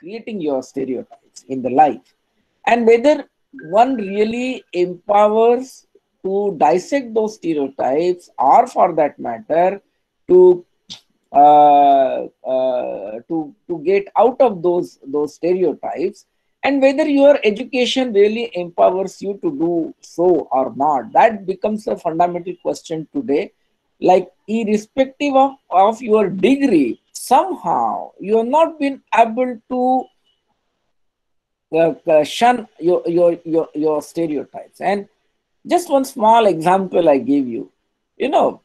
creating your stereotypes in the life, and whether one really empowers to dissect those stereotypes, or for that matter, to to get out of those stereotypes, and whether your education really empowers you to do so or not. That becomes a fundamental question today. Like, irrespective of your degree, somehow you have not been able to shun your stereotypes. And just one small example I give you, you know,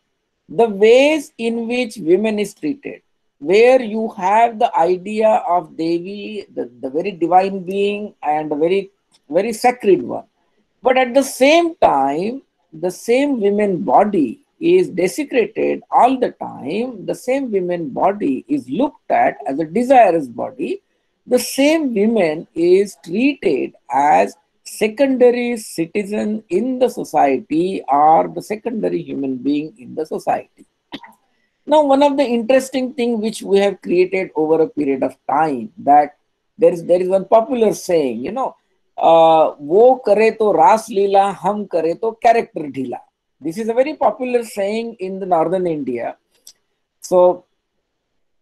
the ways in which women is treated, where you have the idea of Devi, the very divine being and a very sacred one. But at the same time, the same women body is desecrated all the time. The same women body is looked at as a desirous body. The same women is treated as secondary citizen in the society, or the secondary human being in the society. Now, one of the interesting thing which we have created over a period of time, that there is one popular saying, वो करे तो रास लीला, हम करे तो character ढीला. This is a very popular saying in the northern India. So,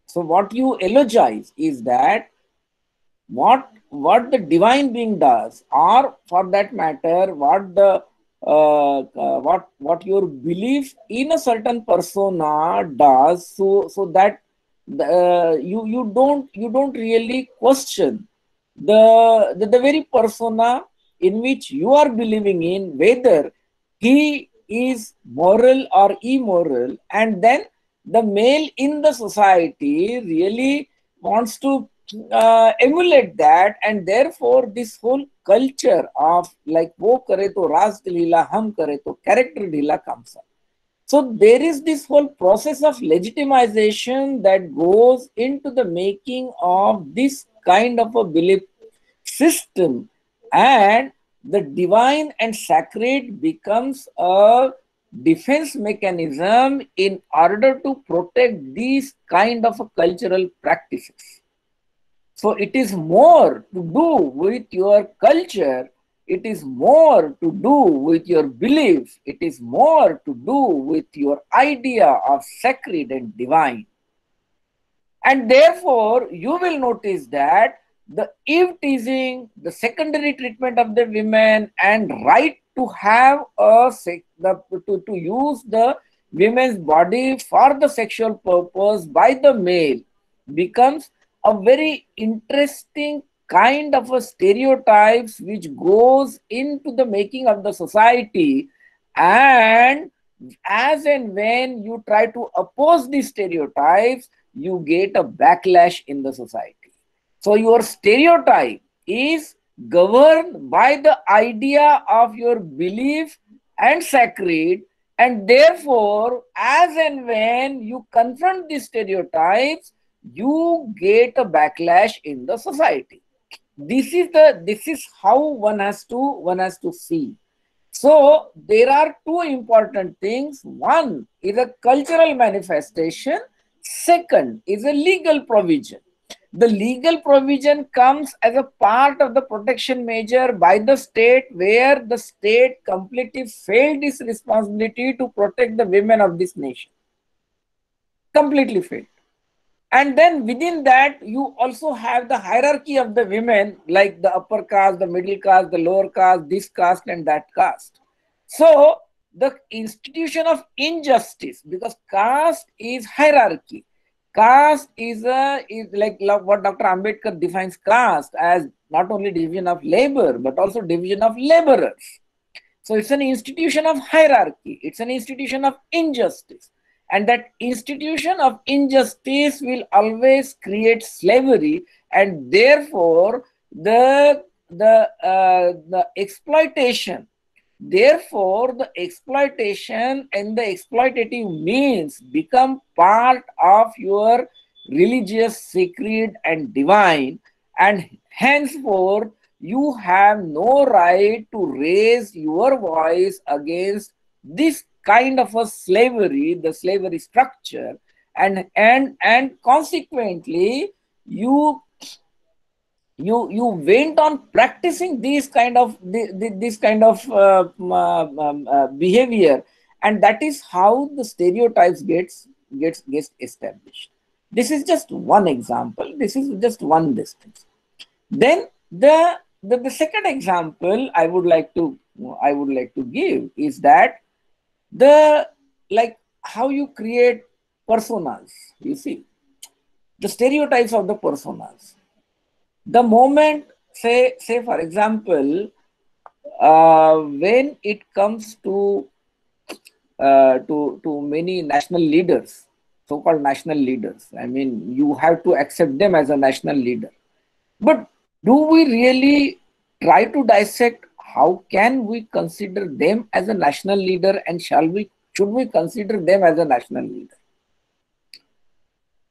so what you eulogize is that what the divine being does, or for that matter, what your belief in a certain persona does, so that you don't really question the very persona in which you are believing in, whether he is moral or immoral. And then the male in the society really wants to emulate that, and therefore this whole culture of like wo kare to ras leela, hum kare to character leela comes up. So there is this whole process of legitimization that goes into the making of this kind of a belief system, and the divine and sacred becomes a defense mechanism in order to protect these kind of cultural practices. So it is more to do with your culture, it is more to do with your beliefs, it is more to do with your idea of sacred and divine. And therefore, you will notice that the eve teasing, the secondary treatment of the women, and right to have to use the women's body for the sexual purpose by the male becomes a very interesting kind of a stereotypes which goes into the making of the society. And as and when you try to oppose these stereotypes, you get a backlash in the society. So your stereotype is governed by the idea of your belief and sacred, and therefore, as and when you confront these stereotypes, you get a backlash in the society. This is how one has to see. So there are two important things. One is a cultural manifestation. Second is a legal provision. The legal provision comes as a part of the protection measure by the state, where the state completely failed its responsibility to protect the women of this nation. Completely failed. And then within that, you also have the hierarchy of the women, like the upper caste, the middle caste, the lower caste, this caste and that caste. So the institution of injustice, because caste is hierarchy. Caste is like what Dr. Ambedkar defines caste as, not only division of labor but also division of laborers. So it's an institution of hierarchy. It's an institution of injustice. And that institution of injustice will always create slavery, and therefore the exploitation. Therefore, the exploitation and the exploitative means become part of your religious, sacred, and divine, and henceforth you have no right to raise your voice against this kind of a slavery, the slavery structure, and consequently you you went on practicing this kind of behavior, and that is how the stereotypes gets established. This is just one example. This is just one distance. Then the second example I would like to give is that the like how you create personas. You see the stereotypes of the personas. The moment, say for example, when it comes to many national leaders, so-called national leaders, I mean, you have to accept them as a national leader. But do we really try to dissect how can we consider them as a national leader, and should we consider them as a national leader?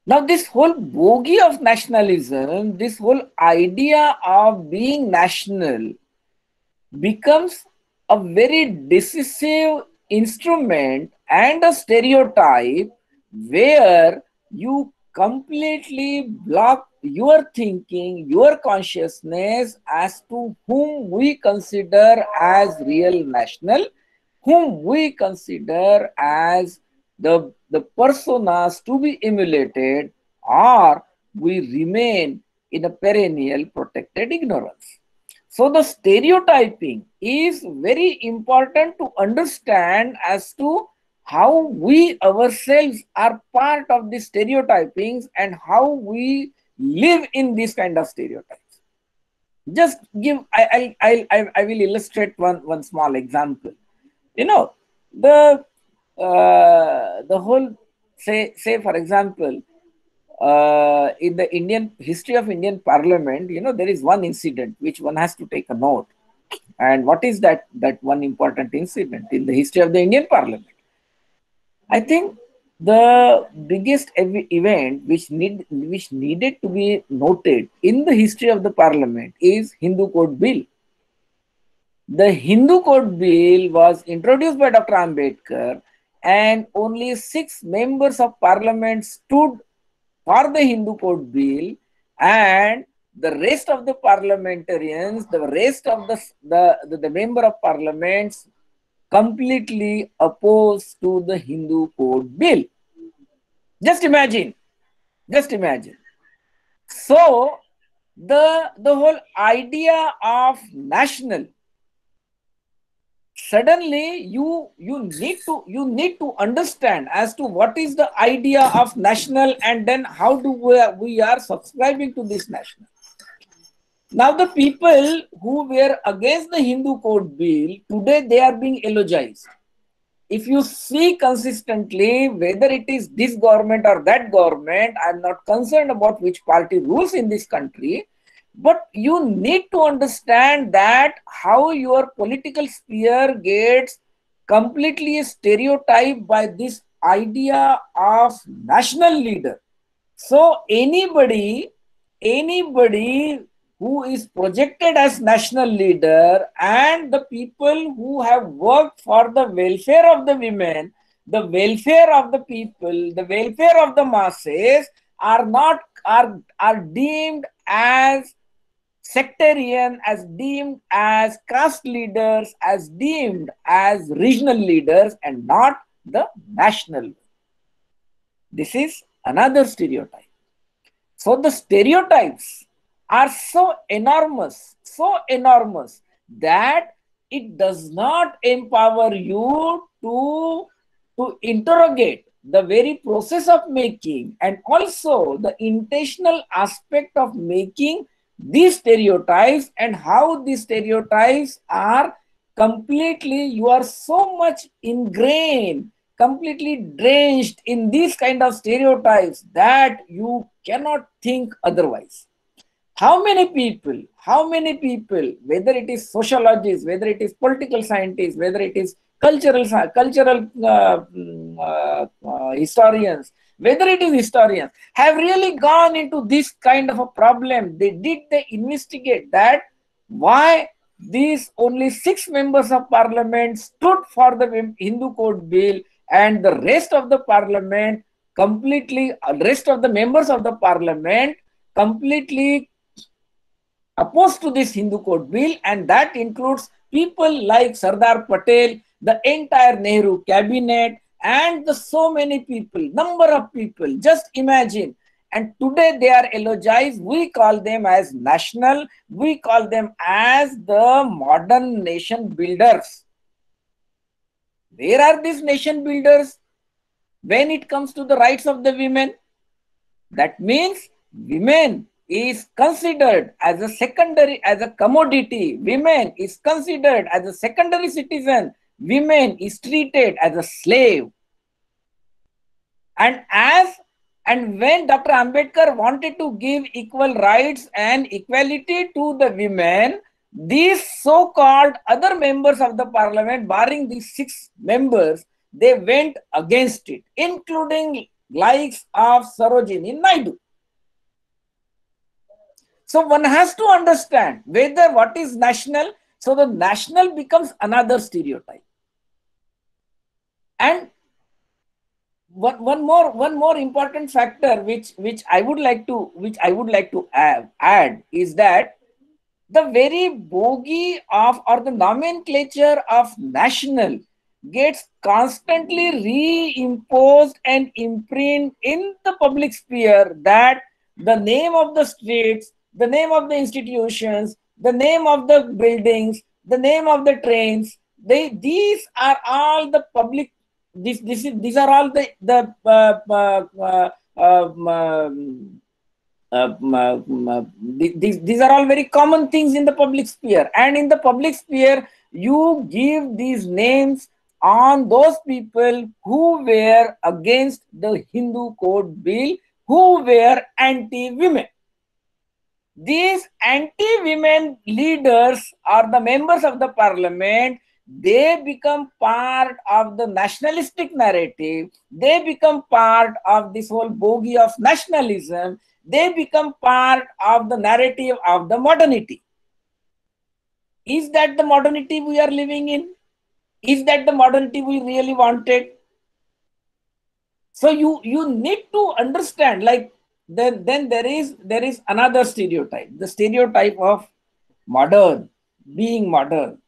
Now, this whole bogey of nationalism, this whole idea of being national becomes a very decisive instrument and a stereotype where you completely block your thinking, your consciousness as to whom we consider as real national, whom we consider as the personas to be emulated, or we remain in a perennial protected ignorance. So the stereotyping is very important to understand as to how we ourselves are part of the stereotypings and how we live in this kind of stereotypes. Just give I will illustrate one small example. You know, the whole, say for example, in the Indian history of Indian Parliament, there is one incident which one has to take a note. And what is that one important incident in the history of the Indian Parliament? I think the biggest event which needed to be noted in the history of the Parliament is Hindu Code Bill. The Hindu Code Bill was introduced by Dr. Ambedkar, and only 6 members of Parliament stood for the Hindu Code Bill, and the rest of the parliamentarians, the rest of the member of parliaments completely opposed to the Hindu Code Bill. Just imagine, just imagine. So the whole idea of national, suddenly you need to understand as to what is the idea of national, and then how do we are subscribing to this national. Now the people who were against the Hindu Code Bill, today they are being eulogized. If you see consistently, whether it is this government or that government, I'm not concerned about which party rules in this country, but you need to understand that how your political sphere gets completely stereotyped by this idea of national leader. So anybody who is projected as national leader, and the people who have worked for the welfare of the women, the welfare of the people, the welfare of the masses, are deemed as sectarian, as deemed as caste leaders, as deemed as regional leaders, and not the national. This is another stereotype. So the stereotypes are so enormous that it does not empower you to interrogate the very process of making, and also the intentional aspect of making these stereotypes, and how these stereotypes are completely, you are so much ingrained, completely drenched in these kind of stereotypes that you cannot think otherwise. How many people, whether it is sociologists, whether it is political scientists, whether it is cultural historians, whether it is historians, have really gone into this kind of a problem? They investigate that why these only 6 members of parliament stood for the Hindu Code Bill, and the rest of the parliament completely, rest of the members of the parliament completely opposed to this Hindu Code Bill, and that includes people like Sardar Patel, the entire Nehru cabinet, and so many people, number of people. Just imagine. And today they are eulogized. We call them as national. We call them as the modern nation builders. Where are these nation builders when it comes to the rights of the women? That means women is considered as a secondary, as a commodity. Women is considered as a secondary citizen. Women is treated as a slave. And when Dr. Ambedkar wanted to give equal rights and equality to the women, these so-called other members of the parliament, barring these 6 members, they went against it, including likes of Sarojini Naidu. So one has to understand whether what is national. So the national becomes another stereotype. And one more important factor which I would like to add is that the very bogey of or the nomenclature of national gets constantly reimposed and imprinted in the public sphere, that the name of the streets, the name of the institutions, the name of the buildings, the name of the trains, these are all the public. These are all these are all very common things in the public sphere. And in the public sphere, you give these names on those people who were against the Hindu Code Bill, who were anti-women. These anti-women leaders or the members of the parliament, they become part of the nationalistic narrative. They become part of this whole bogey of nationalism. They become part of the narrative of the modernity. Is that the modernity we are living in? Is that the modernity we really wanted? So you need to understand, like, then there is another stereotype, the stereotype of modern, being modern.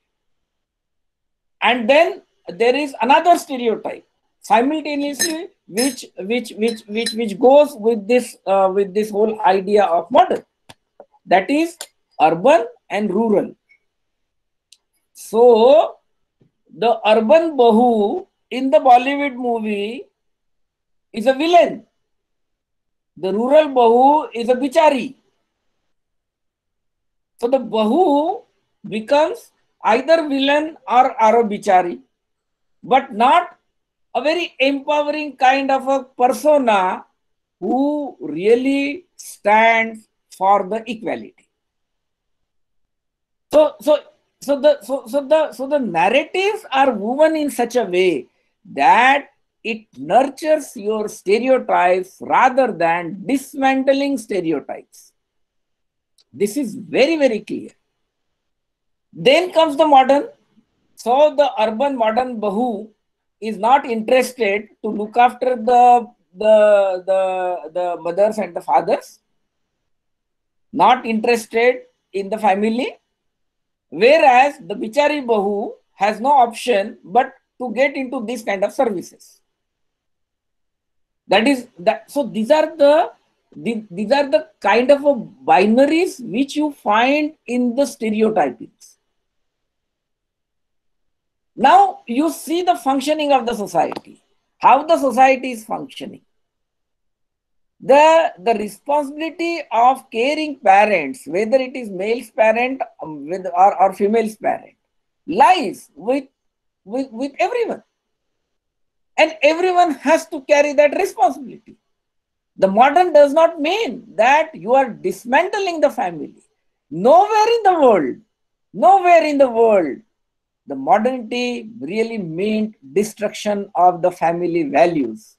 And then there is another stereotype simultaneously which goes with this whole idea of modern, that is urban and rural. So the urban bahu in the Bollywood movie is a villain. The rural bahu is a bichari. So the bahu becomes either villain or a bichari, but not a very empowering kind of a persona who really stands for the equality. So the narratives are woven in such a way that it nurtures your stereotypes rather than dismantling stereotypes. This is very, very clear. Then comes the modern. So the urban modern bahu is not interested to look after the mothers and the fathers, not interested in the family, whereas the bichari bahu has no option but to get into these kind of services. That is that. So these are the kind of binaries which you find in the stereotypings. Now you see the functioning of the society, how the society is functioning. The responsibility of caring parents, whether it is male's parent or female's parent, lies with everyone. And everyone has to carry that responsibility. The modern does not mean that you are dismantling the family. Nowhere in the world, the modernity really meant destruction of the family values.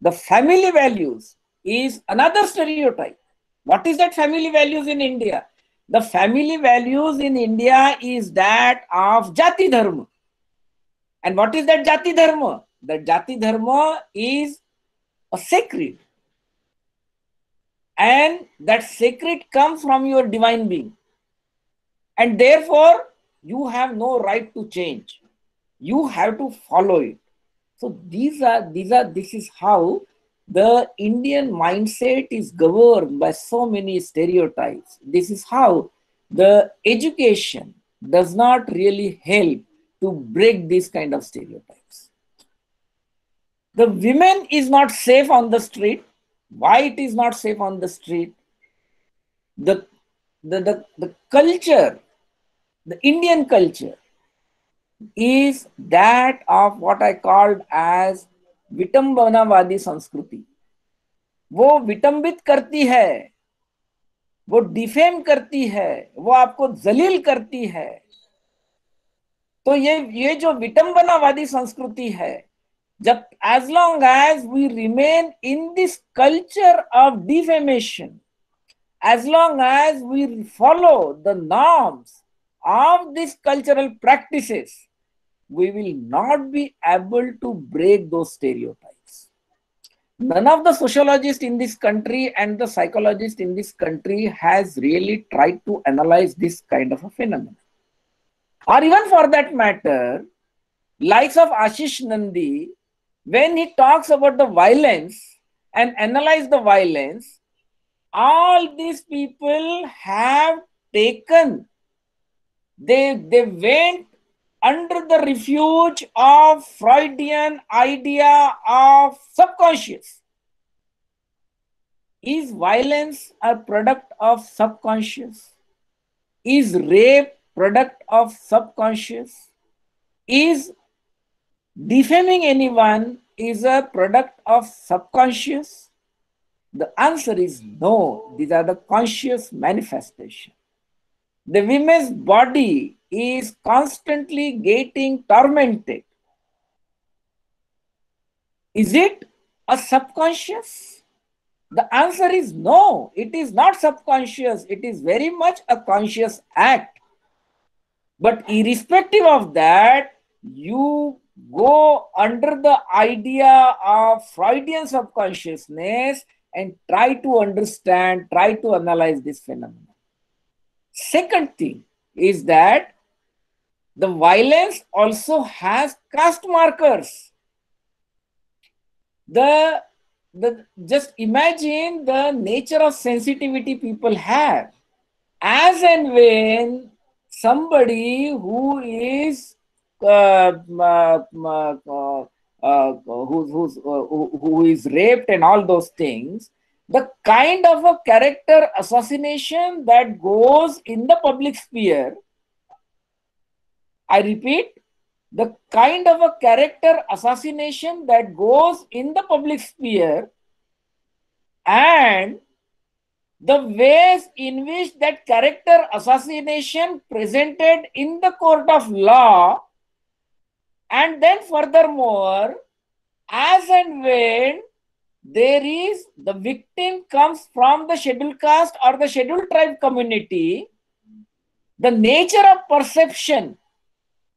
The family values is another stereotype. What is that family values in India? The family values in India is that of Jati Dharma. And what is that Jati Dharma? That Jati Dharma is a sacred. and that sacred comes from your divine being, and therefore you have no right to change. You have to follow it. So this is how the Indian mindset is governed by so many stereotypes. This is how the education does not really help to break these kind of stereotypes. The women is not safe on the street. Why it is not safe on the street? The the culture, the Indian culture is that of what I called as विटंबनावादी संस्कृति. वो विटंबित करती है, वो defame करती है, वो आपको जलील करती है. तो ये जो विटंबनावादी संस्कृति है, जब as long as we remain in this culture of defamation, as long as we follow the norms of these cultural practices, we will not be able to break those stereotypes. None of the sociologists in this country and the psychologists in this country has really tried to analyze this kind of a phenomenon. Or even for that matter, likes of Ashish Nandi, when he talks about the violence and analyze the violence, all these people have taken, they went under the refuge of Freudian idea of subconscious. Is violence a product of subconscious? Is rape product of subconscious? Is defaming anyone is a product of subconscious? The answer is no. These are the conscious manifestation. The woman's body is constantly getting tormented. Is it a subconscious? The answer is no. It is not subconscious. It is very much a conscious act. But irrespective of that, you go under the idea of Freudian subconsciousness and try to understand, try to analyze this phenomenon. Second thing is that the violence also has caste markers. Just imagine the nature of sensitivity people have. As and when somebody who is who is raped and all those things, the kind of a character assassination that goes in the public sphere, I repeat, the kind of a character assassination that goes in the public sphere and the ways in which that character assassination presented in the court of law, and then furthermore, as and when there is the victim comes from the scheduled caste or the scheduled tribe community, the nature of perception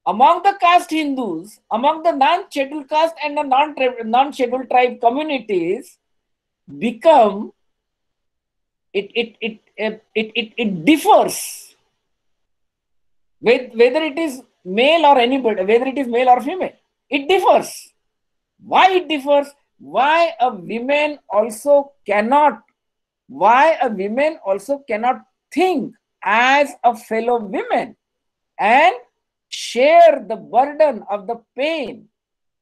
among the caste Hindus, among the non-scheduled caste and the non-scheduled tribe communities become, it differs with whether it is male or anybody, whether it is male or female. It differs. Why it differs? Why a woman also cannot think as a fellow woman and share the burden of the pain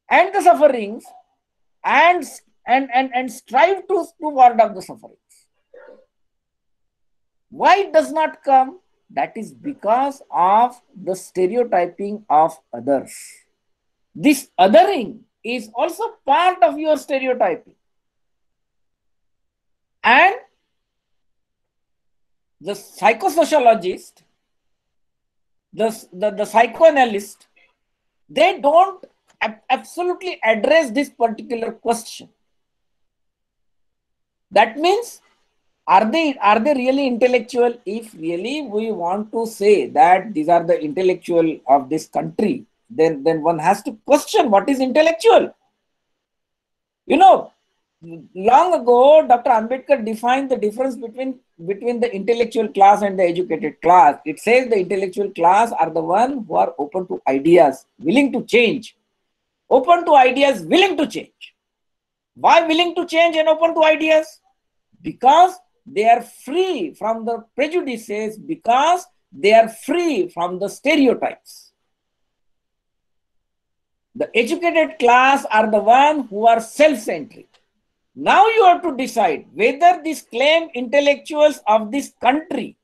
and the sufferings and strive to ward off the sufferings. Why it does not come? That is because of the stereotyping of others. This othering is also part of your stereotyping. And the psychosociologist, the psychoanalyst, they don't absolutely address this particular question. That means, are they really intellectual? If really we want to say that these are the intellectual of this country, then one has to question what is intellectual. You know, long ago, Dr. Ambedkar defined the difference between the intellectual class and the educated class. It says the intellectual class are the one who are open to ideas, willing to change. Open to ideas, willing to change. Why willing to change and open to ideas? Because they are free from the prejudices, because they are free from the stereotypes. The educated class are the one who are self-centric. Now you have to decide whether these claimed intellectuals of this country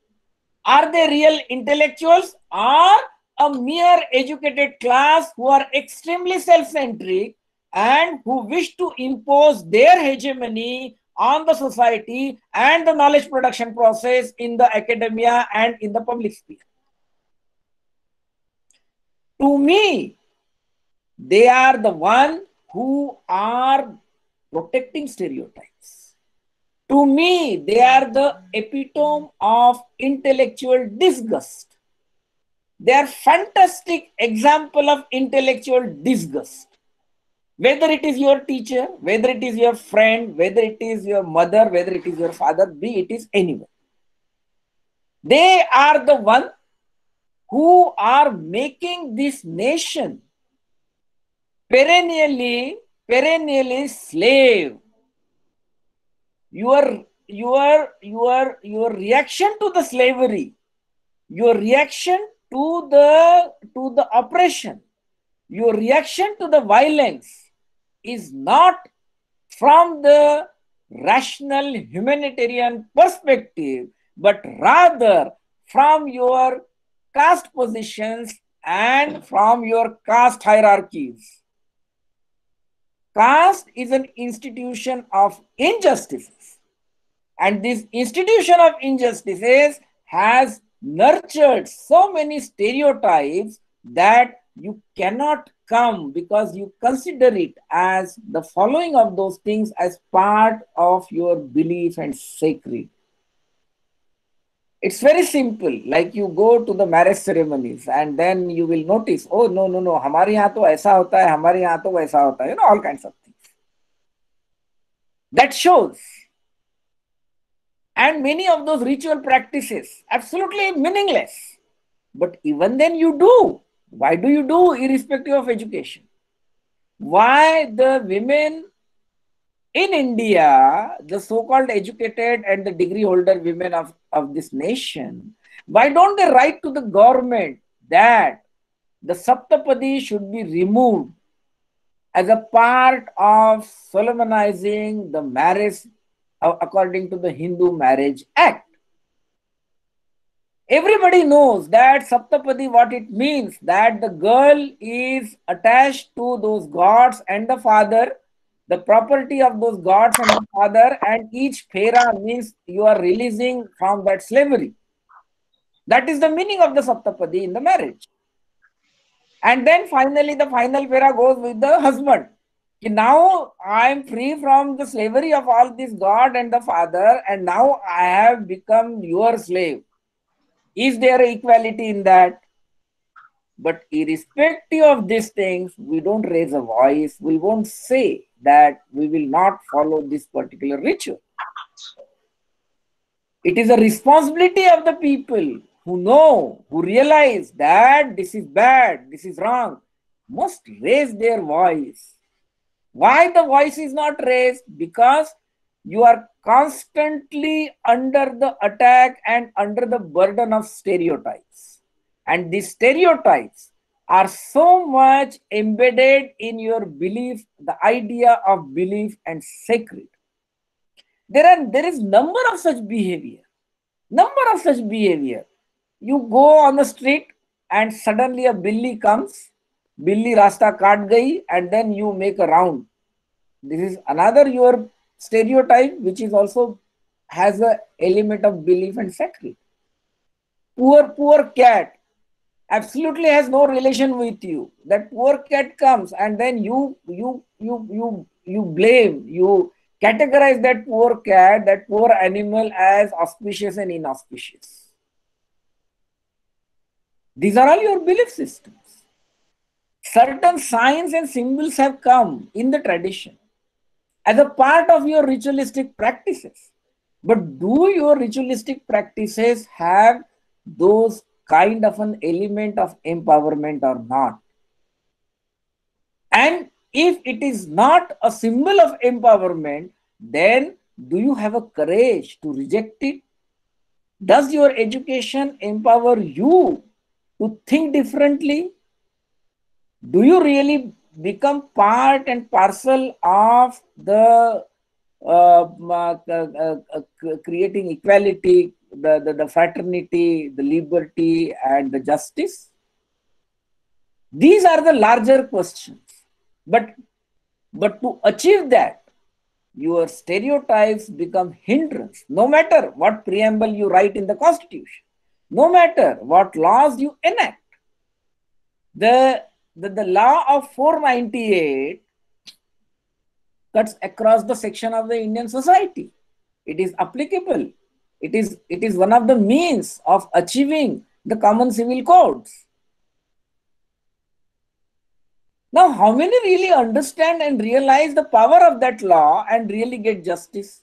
are they real intellectuals or a mere educated class who are extremely self-centric and who wish to impose their hegemony on the society and the knowledge production process in the academia and in the public sphere. To me, they are the one who are protecting stereotypes. To me, they are the epitome of intellectual disgust. They are fantastic example of intellectual disgust. Whether it is your teacher, whether it is your friend, whether it is your mother, whether it is your father, be it is anyone. They are the one who are making this nation perennially slave. Your reaction to the slavery, your reaction to the oppression, your reaction to the violence is not from the rational humanitarian perspective, but rather from your caste positions and from your caste hierarchies. Caste is an institution of injustices, and this institution of injustices has nurtured so many stereotypes that you cannot come because you consider it as the following of those things as part of your belief and sacred. It's very simple. Like you go to the marriage ceremonies and then you will notice, oh no, no, no, हमारे यहाँ तो ऐसा होता है, हमारे यहाँ तो वैसा होता है, all kinds of things. That shows. And many of those ritual practices, absolutely meaningless. But even then you do. Why do you do irrespective of education? Why the women in India, the so-called educated and the degree holder women of this nation, why don't they write to the government that the Saptapadi should be removed as a part of solemnizing the marriage according to the Hindu Marriage Act? Everybody knows that Saptapadi, what it means, that the girl is attached to those gods and the father, the property of those gods and the father, and each phera means you are releasing from that slavery. That is the meaning of the Saptapadi in the marriage. And then finally, the final phera goes with the husband. Now I am free from the slavery of all this God and the father, and now I have become your slave. Is there equality in that? But irrespective of these things, we don't raise a voice. We won't say that we will not follow this particular ritual. It is a responsibility of the people who know, who realize that this is bad, this is wrong, must raise their voice. Why the voice is not raised? Because you are constantly under the attack and under the burden of stereotypes. And these stereotypes are so much embedded in your belief, the idea of belief and sacred. There is number of such behavior. Number of such behavior. You go on the street and suddenly a billy comes. Billy rasta kaat gayi, and then you make a round. This is another your stereotype, which is also has a element of belief and sacred. Poor cat absolutely has no relation with you. That poor cat comes and then you blame, you categorize that poor cat, that poor animal as auspicious and inauspicious. These are all your belief systems. Certain signs and symbols have come in the tradition. as a part of your ritualistic practices. But do your ritualistic practices have those kind of an element of empowerment or not? And if it is not a symbol of empowerment, then do you have a courage to reject it? Does your education empower you to think differently? Do you really become part and parcel of the creating equality, the fraternity, the liberty, and the justice? These are the larger questions. But to achieve that, your stereotypes become hindrance, no matter what preamble you write in the Constitution, no matter what laws you enact. The law of 498 cuts across the section of the Indian society. It is applicable. It is one of the means of achieving the common civil codes. Now, how many really understand and realize the power of that law and really get justice?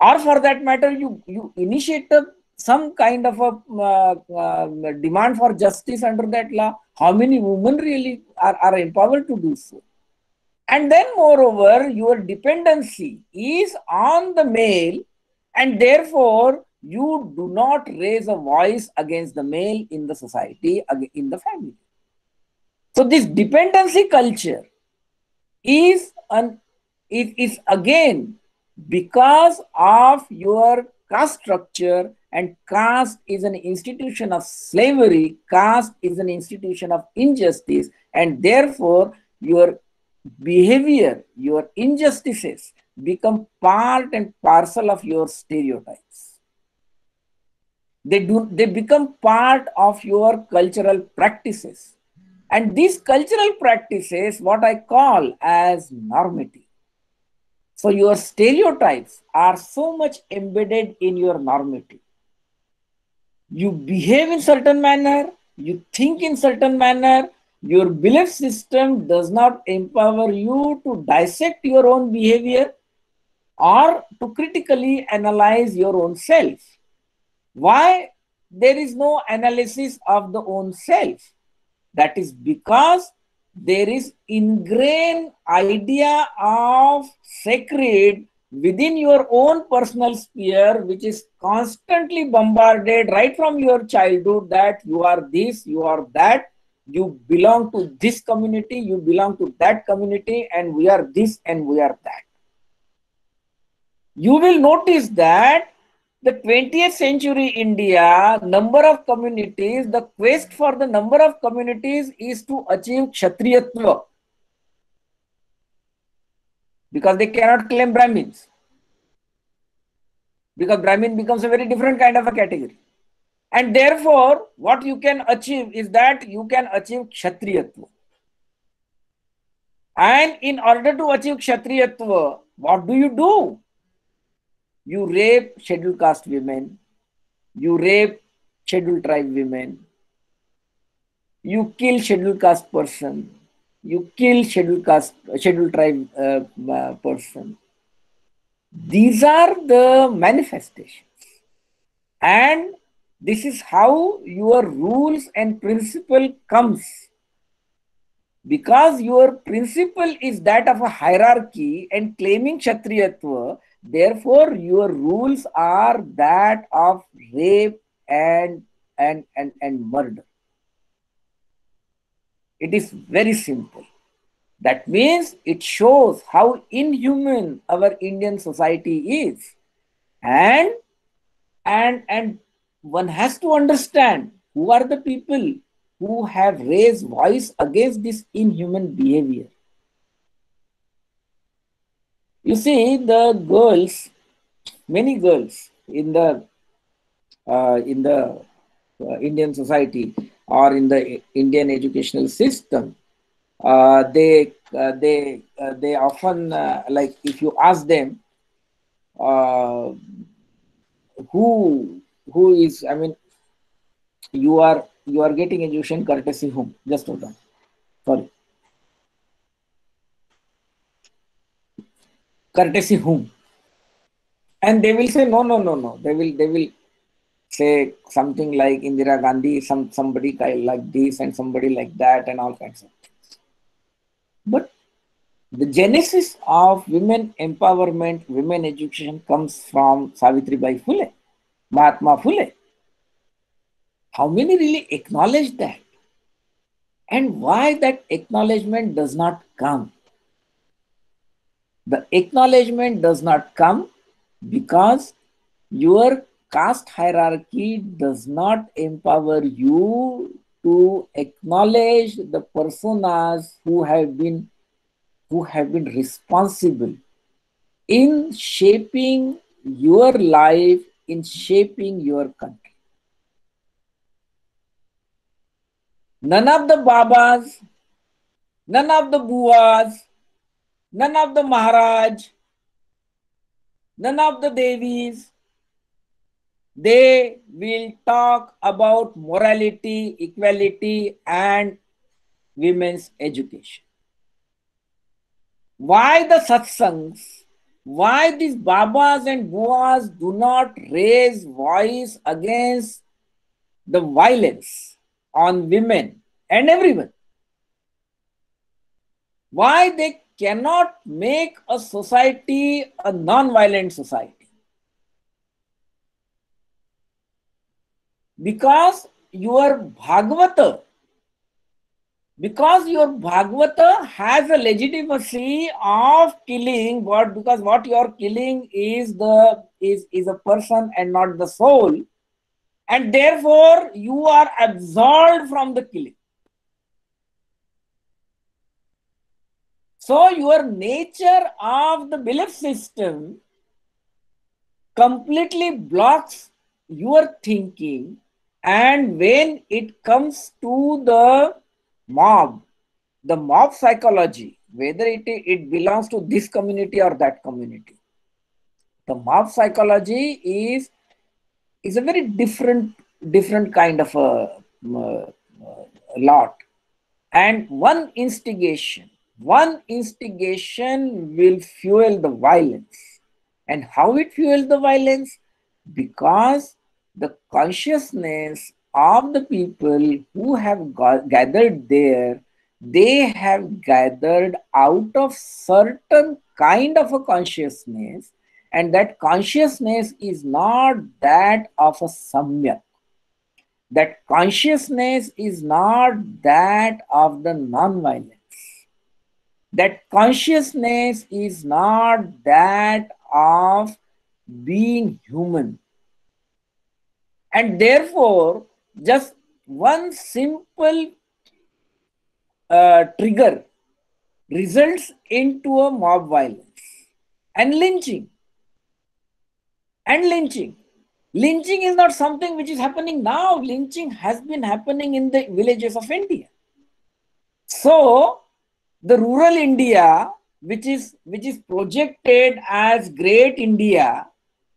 Or for that matter, you initiate some kind of a demand for justice under that law. How many women really are empowered to do so? And then moreover, your dependency is on the male, and therefore you do not raise a voice against the male in the society, in the family. So this dependency culture is again because of your caste structure, and caste is an institution of slavery, caste is an institution of injustice, and therefore your behavior, your injustices become part and parcel of your stereotypes. They become part of your cultural practices. And these cultural practices, what I call as normative. So your stereotypes are so much embedded in your normative. You behave in certain manner, you think in certain manner, your belief system does not empower you to dissect your own behavior or to critically analyze your own self. Why there is no analysis of the own self? That is because there is ingrained idea of sacred within your own personal sphere, which is constantly bombarded right from your childhood, that you are this, you are that, you belong to this community, you belong to that community, and we are this and we are that. You will notice that the 20th century India, number of communities, the quest for the number of communities is to achieve Kshatriyatva, because they cannot claim Brahmins, because Brahmin becomes a very different kind of a category. And therefore, what you can achieve is that you can achieve Kshatriyatva. And in order to achieve Kshatriyatva, what do? You rape scheduled caste women, you rape scheduled tribe women, you kill scheduled caste person, you kill scheduled tribe person. These are the manifestations. And this is how your rules and principle comes. Because your principle is that of a hierarchy and claiming Kshatriyatva, therefore your rules are that of rape and murder. It is very simple. That means it shows how inhuman our Indian society is. And one has to understand who are the people who have raised voice against this inhuman behavior. You see, the girls, many girls in the Indian society or in the Indian educational system, they often like if you ask them who is, I mean, you are getting education courtesy whom? Just hold on. Sorry. courtesy whom? And they will say, no, no, no, no. They will say something like Indira Gandhi, somebody like this and somebody like that and all kinds of things. But the genesis of women empowerment, women education comes from Savitribai Phule, Mahatma Phule. How many really acknowledge that? And why that acknowledgement does not come? The acknowledgement does not come because your caste hierarchy does not empower you to acknowledge the personas who have been responsible in shaping your life, in shaping your country. None of the Babas, none of the Buas, none of the Maharaj, none of the Devis, they will talk about morality, equality, and women's education. Why the satsangs? Why these Babas and Buas do not raise voice against the violence on women and everyone? Why they cannot make a society a non-violent society? Because your Bhagavata has a legitimacy of killing, but because what you are killing is a person and not the soul, and therefore you are absolved from the killing. So your nature of the belief system completely blocks your thinking, and when it comes to the mob psychology, whether it belongs to this community or that community, the mob psychology is a very different kind of a lot. And one instigation will fuel the violence. And how it fuels the violence? Because the consciousness of the people who have gathered there, they have gathered out of certain kind of a consciousness, and that consciousness is not that of a samyak. That consciousness is not that of the non-violence. That consciousness is not that of being human. And therefore, just one simple trigger results into a mob violence and lynching. Lynching is not something which is happening now. Lynching has been happening in the villages of India. So the rural India, which is projected as great India,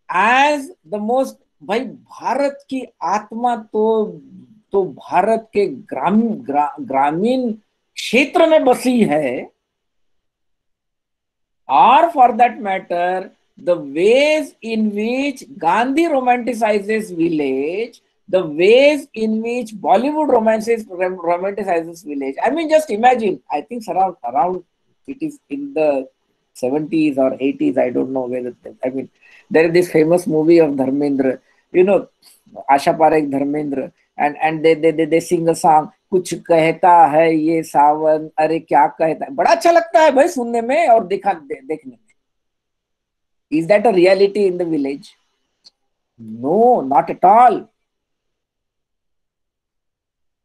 as the most, भाई भारत की आत्मा तो भारत के ग्रामीण क्षेत्र में बसी है, or for that matter the ways in which Gandhi romanticizes village, the ways in which Bollywood romanticizes village. I mean, just imagine. I think around it is in the 70s or 80s. I don't know whether. I mean, there is this famous movie of Dharmendra. You know, Asha Parekh, Dharmendra, and they sing a song. कुछ कहता है ये सावन, अरे क्या कहता है, बड़ा अच्छा लगता है भाई सुनने में और देखने में. Is that a reality in the village? No, not at all.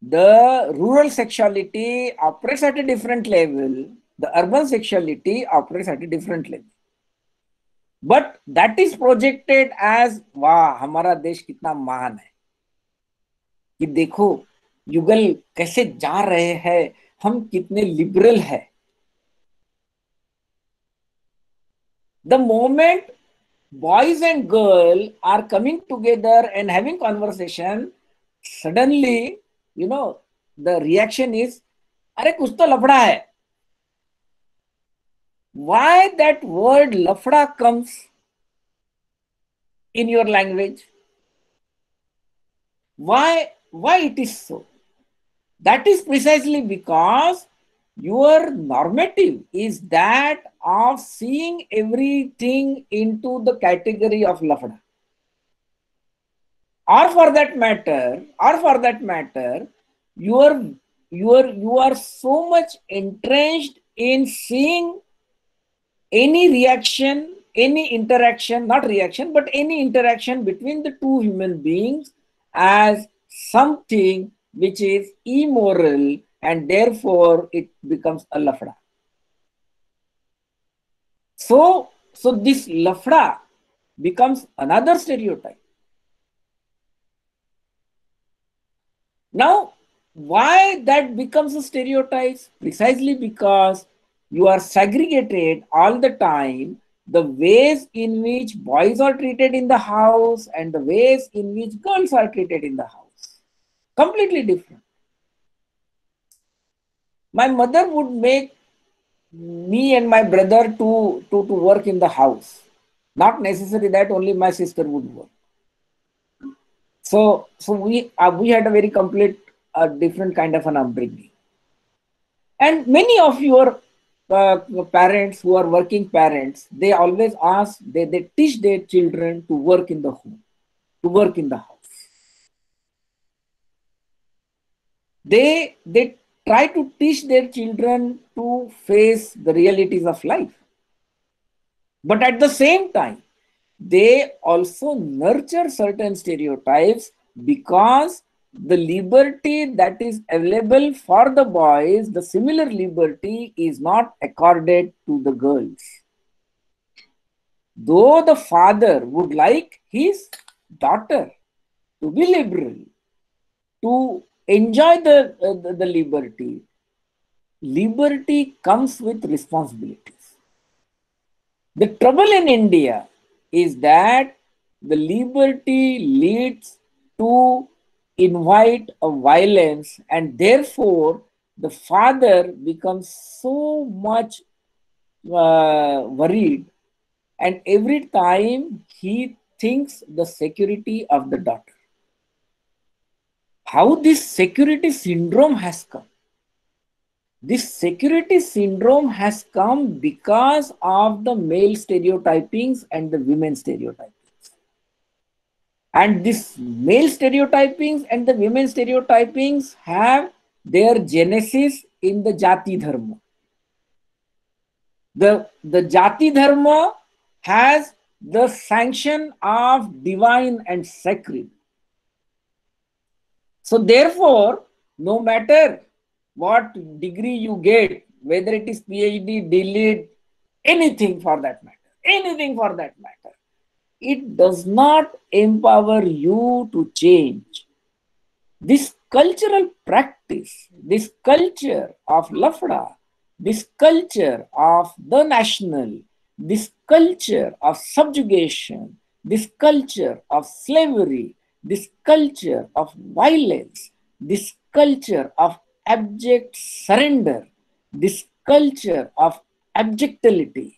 The rural sexuality operates at a different level. The urban sexuality operates at a different level. But that is projected as, वाह हमारा देश कितना महान है, कि देखो युगल कैसे जा रहे हैं, हम कितने लिबरल है. The moment boys and girls are coming together and having conversation, suddenly, you know, the reaction is, अरे कुछ तो लफड़ा है. why that word lafda comes in your language? Why it is so? That is precisely because your normative is that of seeing everything into the category of lafda. Or for that matter, you are so much entrenched in seeing any reaction, any interaction, not reaction, but any interaction between the two human beings as something which is immoral, and therefore it becomes a lafda. So this lafda becomes another stereotype. Now, why that becomes a stereotype? Precisely because you are segregated all the time, the ways in which boys are treated in the house and the ways in which girls are treated in the house. Completely different. My mother would make me and my brother to work in the house. Not necessary that only my sister would work. So we had a very complete different kind of an upbringing. And many of your parents who are working parents, they always ask, they teach their children to work in the home, to work in the house. They try to teach their children to face the realities of life. But at the same time, they also nurture certain stereotypes because the liberty that is available for the boys, the similar liberty is not accorded to the girls. Though the father would like his daughter to be liberal, to enjoy the liberty, liberty comes with responsibilities. The trouble in India is that the liberty leads to invite a violence, and therefore the father becomes so much worried, and every time he thinks the security of the daughter. How this security syndrome has come? This security syndrome has come because of the male stereotypings and the women stereotypings. And this male stereotypings and the women stereotypings have their genesis in the Jati Dharma. The Jati Dharma has the sanction of divine and sacred. So therefore, no matter what degree you get, whether it is PhD, DLED, anything for that matter, it does not empower you to change. This cultural practice, this culture of lafda, this culture of the national, this culture of subjugation, this culture of slavery, this culture of violence, this culture of abject surrender, this culture of abjectility,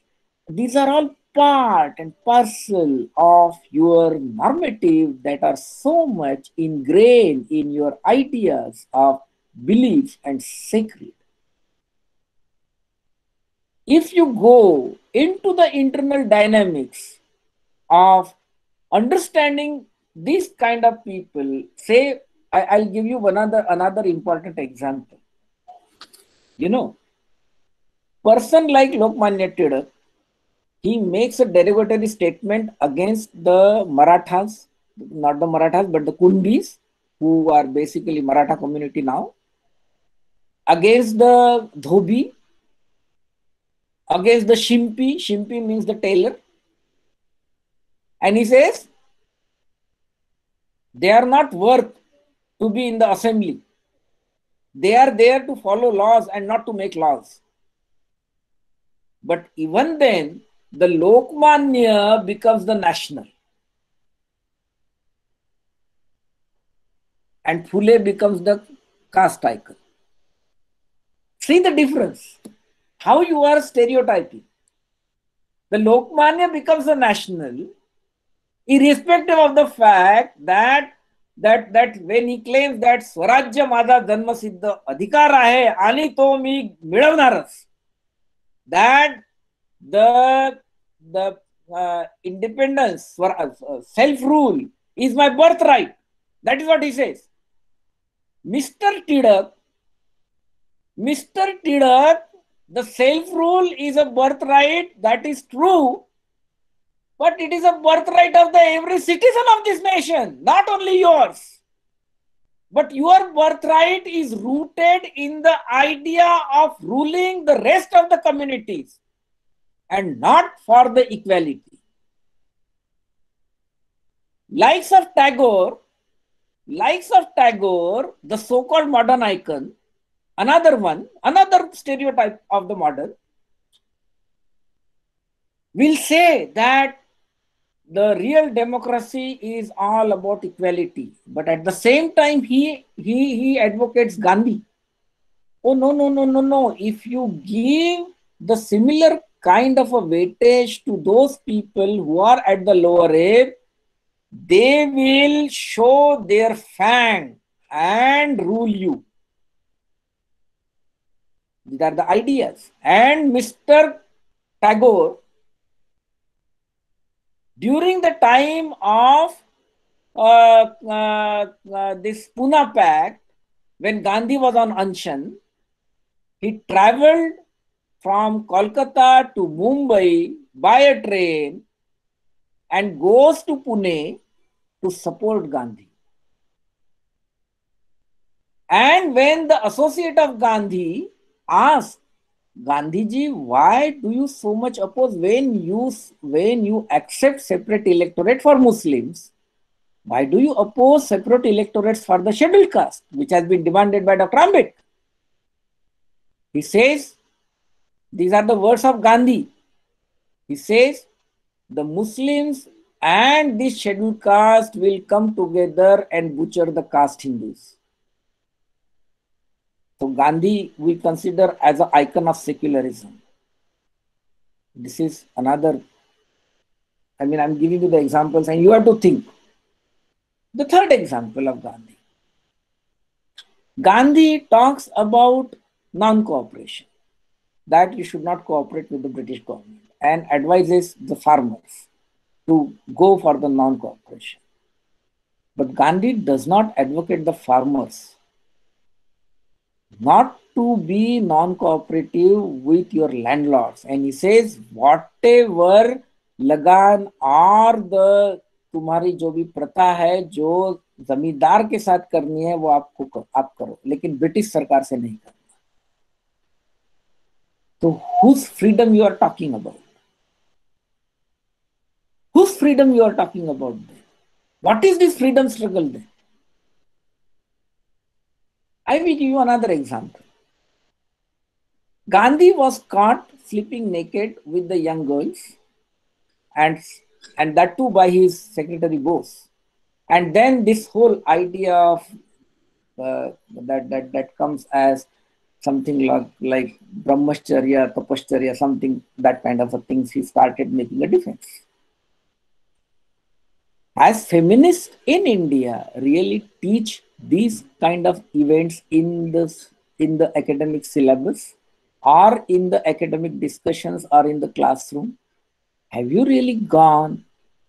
these are all part and parcel of your normative that are so much ingrained in your ideas of belief and sacred. If you go into the internal dynamics of understanding these kind of people, say, I'll give you another important example. You know, person like Lokmanya Tilak, he makes a derogatory statement against the Marathas, not the Marathas, but the Kundis, who are basically Maratha community now, against the Dhobi, against the Shimpi. Shimpi means the tailor. And he says, they are not worth to be in the assembly. They are there to follow laws and not to make laws. But even then, the Lokmanya becomes the national. And Phule becomes the caste icon. See the difference. How you are stereotyping. The Lokmanya becomes a national, irrespective of the fact that when he claims that स्वराज्य माझा जन्मसिद्ध अधिकार आहे आणि तो मी मिळवणारच, that the independence, self rule is my birthright. That is what he says. Mr. Tidak, the self rule is a birthright, that is true, but it is a birthright of the every citizen of this nation, not only yours. But your birthright is rooted in the idea of ruling the rest of the communities and not for the equality. Likes of Tagore, the so-called modern icon, another stereotype of the modern, will say that the real democracy is all about equality. But at the same time, he advocates Gandhi. Oh, no. If you give the similar kind of a weightage to those people who are at the lower ebb, they will show their fang and rule you. These are the ideas. And Mr. Tagore, during the time of this Pune Pact, when Gandhi was on Anshan, he traveled from Kolkata to Mumbai by a train and goes to Pune to support Gandhi. And when the associate of Gandhi asked Gandhiji, why do you so much oppose when you accept separate electorate for Muslims? Why do you oppose separate electorates for the scheduled caste, which has been demanded by Dr. Ambedkar? He says, these are the words of Gandhi. He says, the Muslims and this scheduled caste will come together and butcher the caste Hindus. So Gandhi we consider as an icon of secularism. This is another, I'm giving you the examples and you have to think. The third example of Gandhi. Gandhi talks about non-cooperation, that you should not cooperate with the British government, and advises the farmers to go for the non-cooperation. But Gandhi does not advocate the farmers not to be non-cooperative with your landlords. And he says, whatever lagan or the तुम्हारी जो भी प्रथा है जो जमींदार के साथ करनी है वो आप करो, लेकिन ब्रिटिश सरकार से नहीं करना. तो whose freedom you are talking about? Whose freedom you are talking about then? What is this freedom struggle then? I will give you another example. Gandhi was caught sleeping naked with the young girls, and that too by his secretary Bose. And then this whole idea of that comes as something like brahmacharya, tapacharya, something, that kind of a things, he started making a defense. As feminists in India really teach these kind of events in the academic syllabus or in the academic discussions or in the classroom? Have you really gone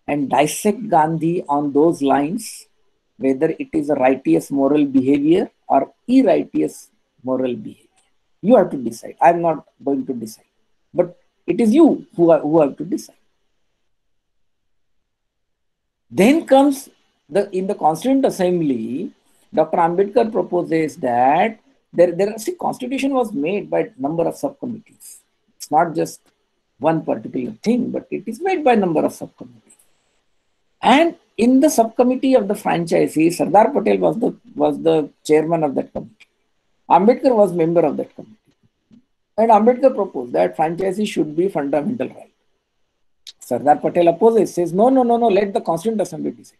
and dissect Gandhi on those lines, whether it is a righteous moral behavior or irrighteous moral behavior? You have to decide. I'm not going to decide, but it is you who have to decide. Then comes in the Constituent Assembly, Dr. Ambedkar proposes that see, Constitution was made by number of subcommittees. It's not just one particular thing, but it is made by number of subcommittees. And in the subcommittee of the franchisee, Sardar Patel was the chairman of that committee. Ambedkar was member of that committee. And Ambedkar proposed that franchisee should be fundamental right. Sardar Patel opposes, says, no, let the Constituent Assembly decide.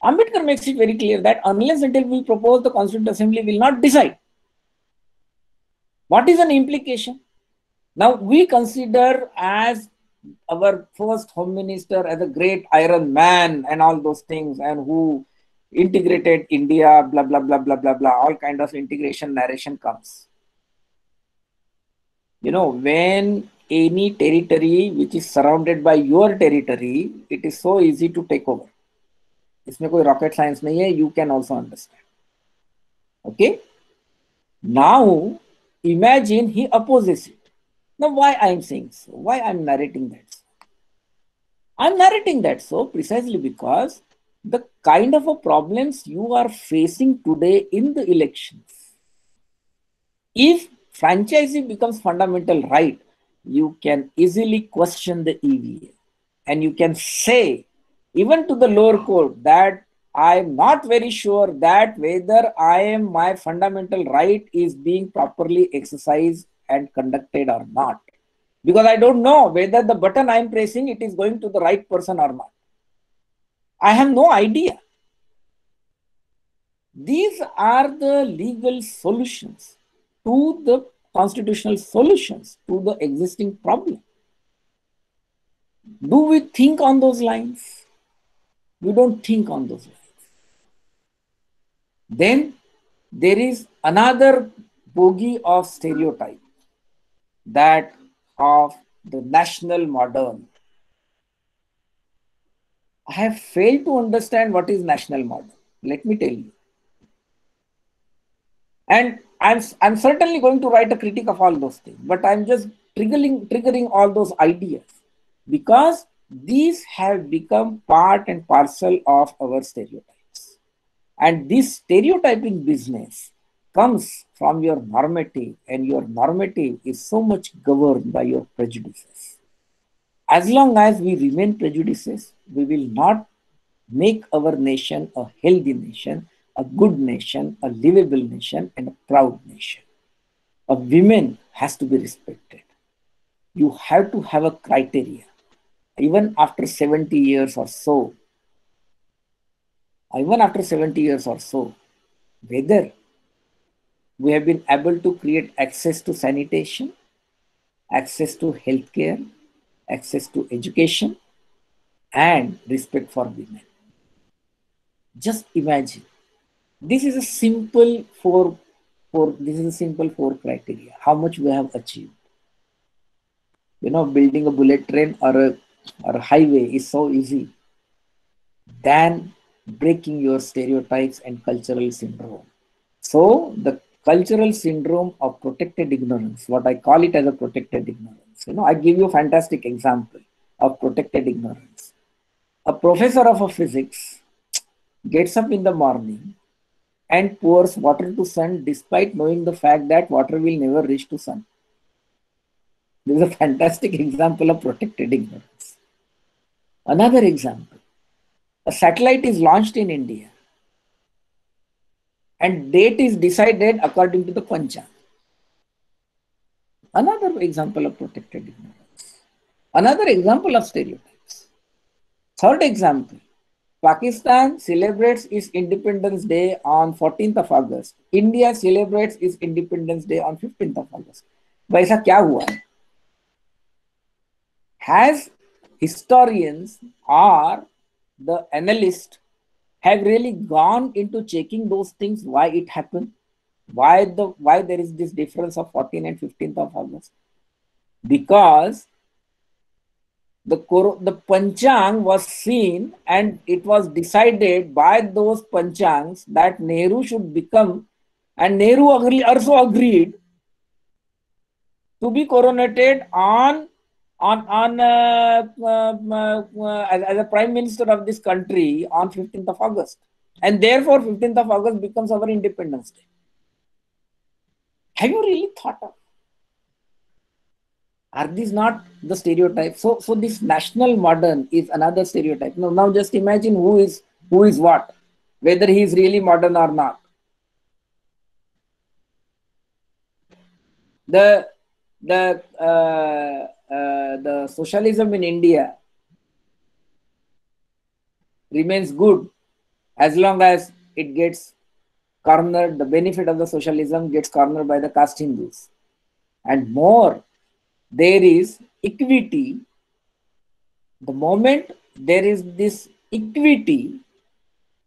Ambedkar makes it very clear that unless until we propose, the Constituent Assembly will not decide. What is an implication? Now we consider as our first home minister as a great iron man and all those things, and who integrated India, blah, blah, blah, blah, blah, blah, all kind of integration narration comes. You know, when any territory which is surrounded by your territory, it is so easy to take over. इसमें कोई rocket science नहीं है, you can also understand. Okay? Now, imagine he opposes it. Now, why I am saying so? Why I am narrating that? I'm narrating that so precisely because the kind of a problems you are facing today in the elections, if franchising becomes fundamental right, you can easily question the EVA, and you can say even to the lower court that I'm not very sure that whether my fundamental right is being properly exercised and conducted or not, because I don't know whether the button I'm pressing it is going to the right person or not. I have no idea. These are the legal solutions to the constitutional solutions to the existing problem. Do we think on those lines? We don't think on those lines. Then there is another bogey of stereotype, that of the national modern. I have failed to understand what is national modern. Let me tell you. And I'm certainly going to write a critique of all those things, but I'm just triggering all those ideas because these have become part and parcel of our stereotypes. And this stereotyping business comes from your normative, and your normative is so much governed by your prejudices. As long as we remain prejudices, we will not make our nation a healthy nation, a good nation, a livable nation, and a proud nation. A woman has to be respected. You have to have a criteria. Even after 70 years or so, whether we have been able to create access to sanitation, access to healthcare, access to education, and respect for women. Just imagine. This is a simple four criteria. How much we have achieved. You know, building a bullet train or a highway is so easy than breaking your stereotypes and cultural syndrome. So the cultural syndrome of protected ignorance, what I call it as a protected ignorance. You know, I give you a fantastic example of protected ignorance. A professor of a physics gets up in the morning and pours water to sun despite knowing the fact that water will never reach to sun. This is a fantastic example of protected ignorance. Another example, a satellite is launched in India and date is decided according to the Panchang. Another example of protected ignorance. Another example of stereotypes. Third example, Pakistan celebrates its Independence Day on 14th of August. India celebrates its Independence Day on 15th of August. But ऐसा क्या हुआ? Has historians or the analysts have really gone into checking those things, why it happened? Why there is this difference of 14th and 15th of August? Because the Panchang was seen and it was decided by those Panchangs that Nehru should become, and Nehru also agreed to be coronated as a prime minister of this country on 15th of August. And therefore 15th of August becomes our Independence Day. Have you really thought of? Are these not the stereotypes? So this national modern is another stereotype. Now just imagine who is what, whether he is really modern or not. The socialism in India remains good as long as it gets cornered. The benefit of the socialism gets cornered by the caste Hindus, and more there is equity The moment there is this equity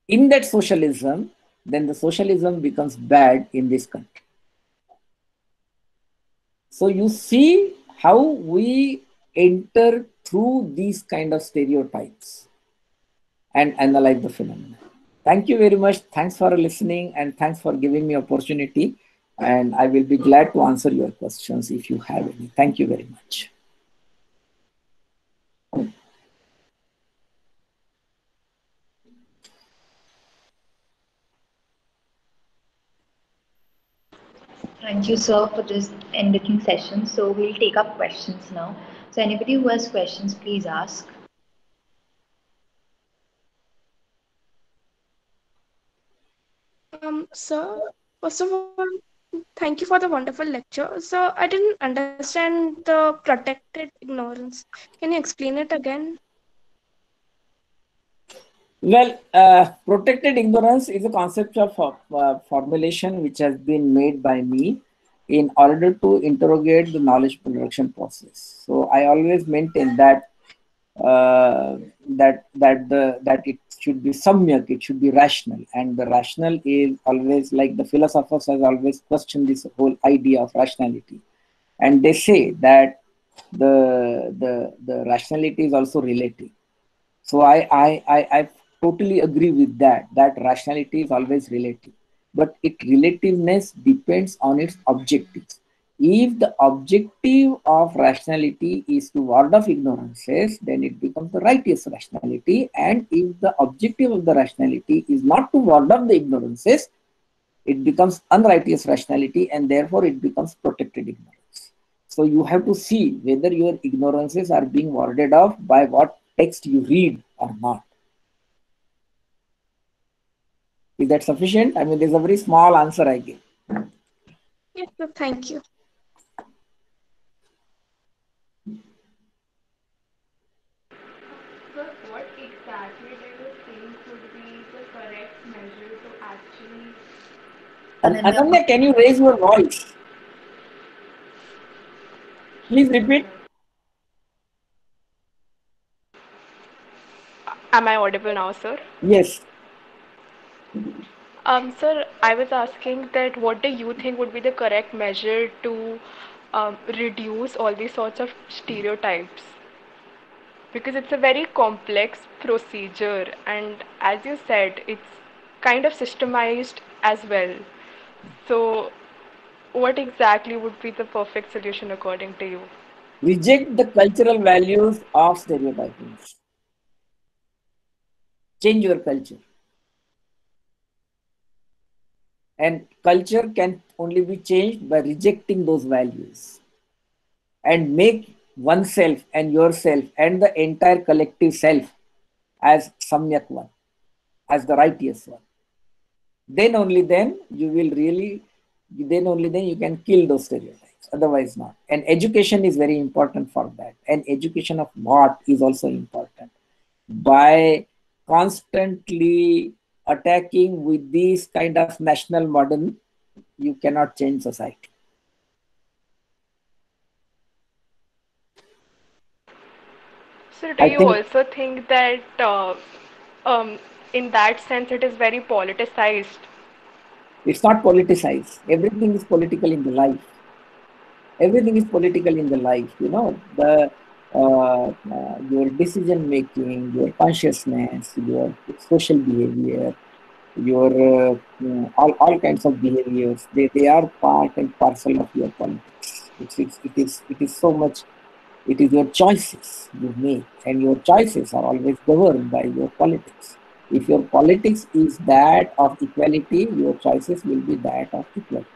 in that socialism, then the socialism becomes bad in this country. So you see how we enter through these kind of stereotypes and analyze the phenomena. Thank you very much. Thanks for listening and thanks for giving me opportunity. And I will be glad to answer your questions if you have any. Thank you very much. Thank you, sir, for this enriching session. So we'll take up questions now. So anybody who has questions, please ask. Sir, first of all, thank you for the wonderful lecture. So, I didn't understand the protected ignorance. Can you explain it again? Well, protected ignorance is a concept of formulation which has been made by me in order to interrogate the knowledge production process. So I always maintain that that it should be samyak, it should be rational, and the rational is always like the philosophers has always questioned this whole idea of rationality, and they say that the rationality is also relative. So I totally agree with that, that rationality is always relative. But its relativeness depends on its objectives. If the objective of rationality is to ward off ignorances, then it becomes the righteous rationality. And if the objective of the rationality is not to ward off the ignorances, it becomes unrighteous rationality and therefore it becomes protected ignorance. So you have to see whether your ignorances are being warded off by what text you read or not. Is that sufficient? I mean, there's a very small answer I give. Yes, sir, thank you. So, what exactly do you think would be the correct measure to actually? Ananya, Ananya, can you raise your voice? Please Just a repeat. minute. Am I audible now, sir? Yes. Sir, I was asking that what do you think would be the correct measure to reduce all these sorts of stereotypes? Because it's a very complex procedure, and as you said, it's kind of systemized as well. So, what exactly would be the perfect solution according to you? Reject the cultural values of stereotyping. Change your culture. And culture can only be changed by rejecting those values and make oneself and yourself and the entire collective self as Samyak one, as the righteous one. Then only then you will really, then only then you can kill those stereotypes. Otherwise not. And education is very important for that. And education of what is also important. By constantly attacking with this kind of national modern, you cannot change society. So, do I you think also think that um, in that sense it is very politicized? it's not politicized. Everything is political in the life. Everything is political in the life. You know, the your decision making, your consciousness, your social behavior, your all kinds of behaviors. They are part and parcel of your politics. It is so much. It is your choices you make, and your choices are always governed by your politics. If your politics is that of equality, your choices will be that of equality.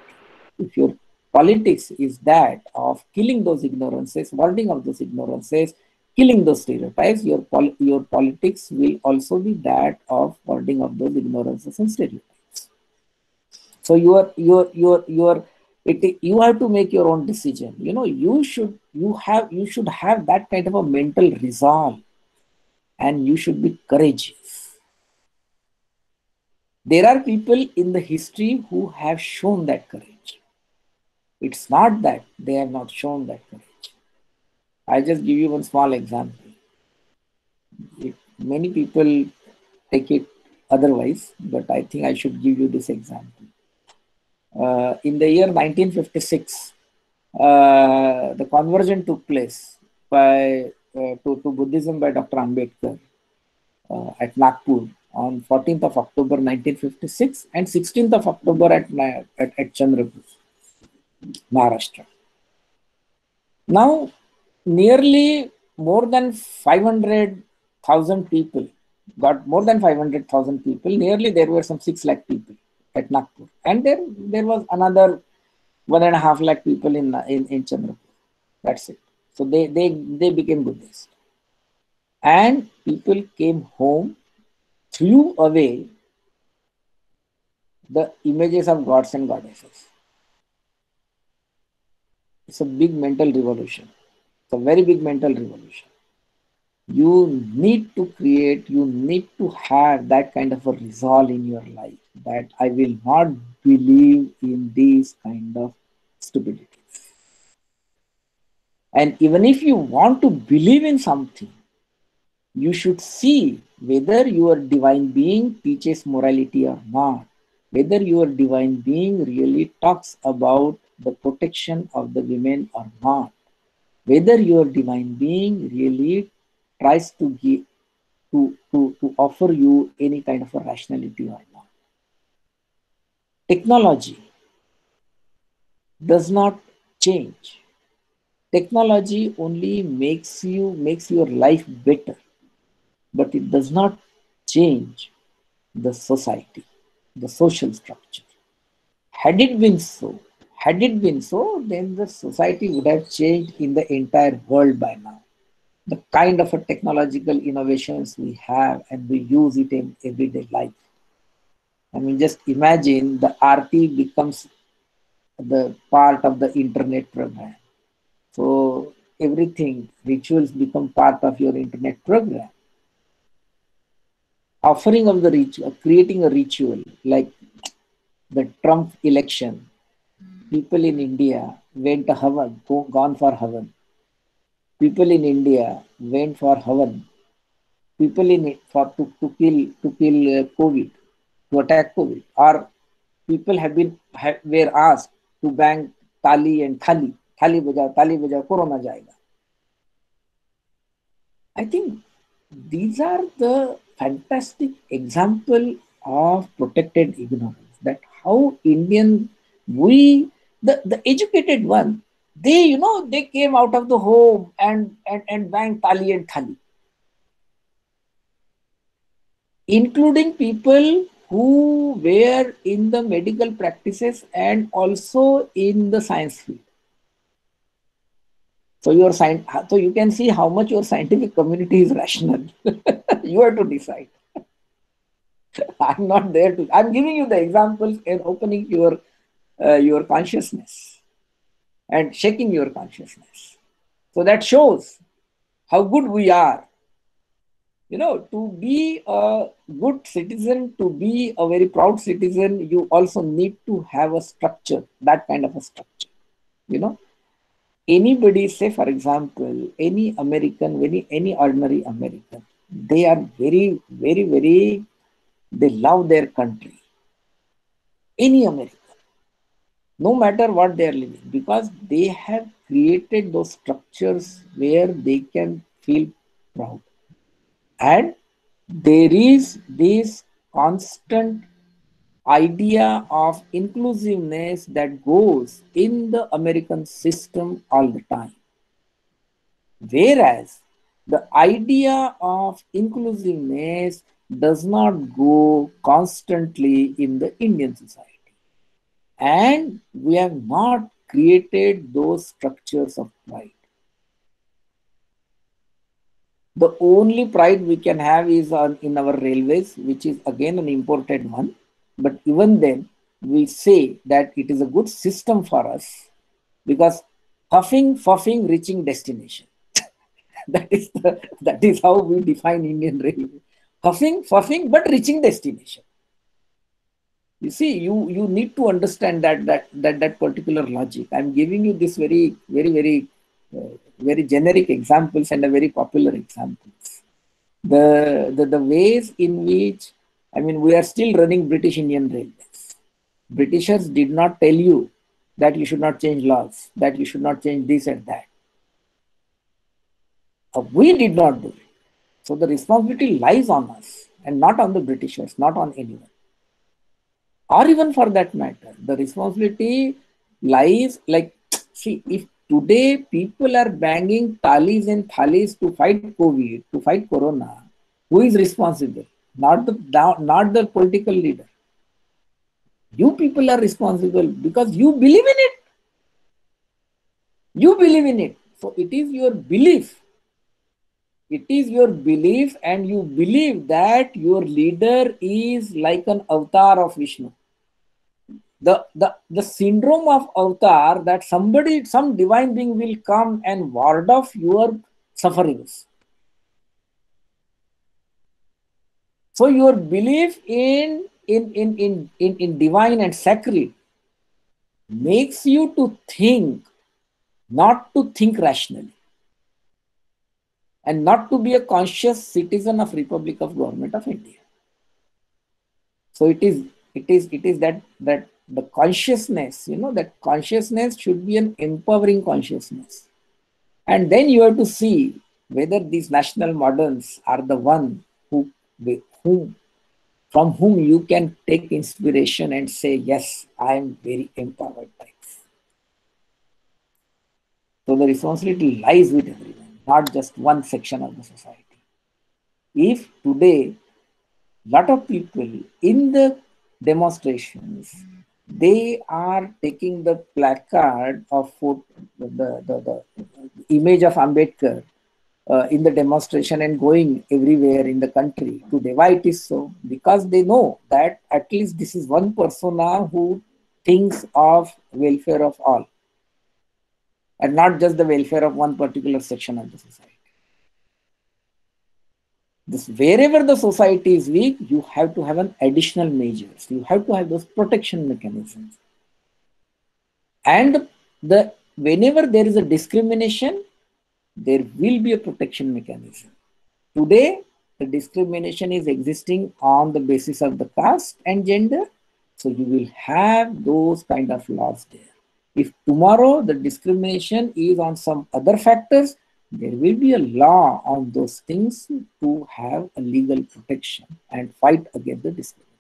If your politics is that of killing those ignorances, warding of those ignorances, killing those stereotypes, your politics will also be that of warding of those ignorances and stereotypes. So you have to make your own decision. You know, you should have that kind of a mental resolve, and you should be courageous. There are people in the history who have shown that courage. It's not that they have not shown that courage. I just give you one small example. Many people take it otherwise, but I think I should give you this example. In the year 1956, the conversion took place to Buddhism by Dr. Ambedkar at Nagpur on 14th of October 1956 and 16th of October at Chandrapur, Maharashtra. Now, nearly more than 500,000 people, got more than 500,000 people, nearly there were some 6 lakh people at Nagpur. And there was another 1.5 lakh people in Chandrapur. That's it. So they became Buddhist. And people came home, threw away the images of gods and goddesses. It's a big mental revolution. It's a very big mental revolution. You need to create, you need to have that kind of a resolve in your life that I will not believe in these kind of stupidities. And even if you want to believe in something, you should see whether your divine being teaches morality or not, whether your divine being really talks about the protection of the women or not, whether your divine being really tries to give to offer you any kind of a rationality or not. Technology does not change. Technology only makes your life better, but it does not change the society, the social structure. Had it been so, then the society would have changed in the entire world by now. The kind of a technological innovations we have and we use it in everyday life. I mean, just imagine the RT becomes the part of the internet program. So everything, rituals become part of your internet program. Offering of the ritual, creating a ritual like the Trump election, people in India went to Havan, gone for Havan. People in India went for Havan. People to kill COVID, to attack COVID, or people were asked to bang tali and thali bajao, corona jayega. I think these are the fantastic example of protected ignorance. That how Indian the educated one, they came out of the home and banged tali and thali, including people who were in the medical practices and also in the science field. So you can see how much your scientific community is rational. You have to decide. I'm not there to. I'm giving you the examples and opening your consciousness and shaking your consciousness. So that shows how good we are. To be a good citizen, to be a very proud citizen, you also need to have a structure, that kind of a structure. Anybody, say for example, any American, any ordinary American, they are very, very, very, they love their country. Any American, no matter what they are living, because they have created those structures where they can feel proud. And there is this constant idea of inclusiveness that goes in the American system all the time. Whereas the idea of inclusiveness does not go constantly in the Indian society. And we have not created those structures of pride. The only pride we can have is in our railways, which is again an imported one. But even then, we say that it is a good system for us because puffing, reaching destination. that is how we define Indian Railway. Puffing, but reaching destination. You see, you need to understand that particular logic. I'm giving you this very, very, very, very generic examples and a very popular examples. The ways in which, I mean, we are still running British Indian Railways. Britishers did not tell you that you should not change laws, that you should not change this and that. We did not do it. So the responsibility lies on us and not on the Britishers, not on anyone. Or even for that matter, the responsibility lies, like, see, if today people are banging talis and thalis to fight COVID, to fight Corona, who is responsible? Not the political leader. You people are responsible because you believe in it. You believe in it. So it is your belief. It is your belief, and you believe that your leader is like an avatar of Vishnu. The syndrome of avatar, that somebody, some divine being will come and ward off your sufferings. So your belief in divine and sacred makes you to think, not to think rationally, and not to be a conscious citizen of Republic of Government of India. So it is that the consciousness, that consciousness should be an empowering consciousness. And then you have to see whether these national moderns are the one from whom you can take inspiration and say, yes, I am very empowered by this. So the responsibility lies with everyone, not just one section of the society. If today lot of people in the demonstrations, they are taking the placard of the image of Ambedkar in the demonstration and going everywhere in the country. Today, why it is so? Because they know that at least this is one persona who thinks of welfare of all, and not just the welfare of one particular section of the society. Wherever the society is weak, you have to have an additional measures. You have to have those protection mechanisms. And whenever there is a discrimination, there will be a protection mechanism. Today, the discrimination is existing on the basis of the caste and gender. So you will have those kind of laws there. If tomorrow the discrimination is on some other factors, there will be a law on those things to have a legal protection and fight against the discrimination.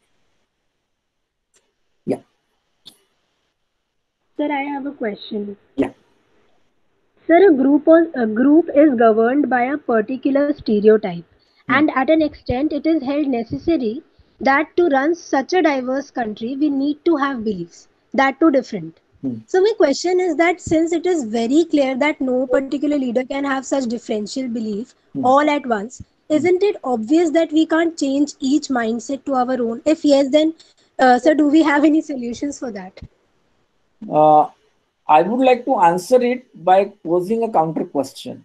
Yeah. Sir, I have a question. Yeah. Sir, a group is governed by a particular stereotype, and at an extent it is held necessary that to run such a diverse country, we need to have beliefs, that too different. So my question is that since it is very clear that no particular leader can have such differential belief all at once, isn't it obvious that we can't change each mindset to our own? If yes, then, sir, do we have any solutions for that? I would like to answer it by posing a counter question.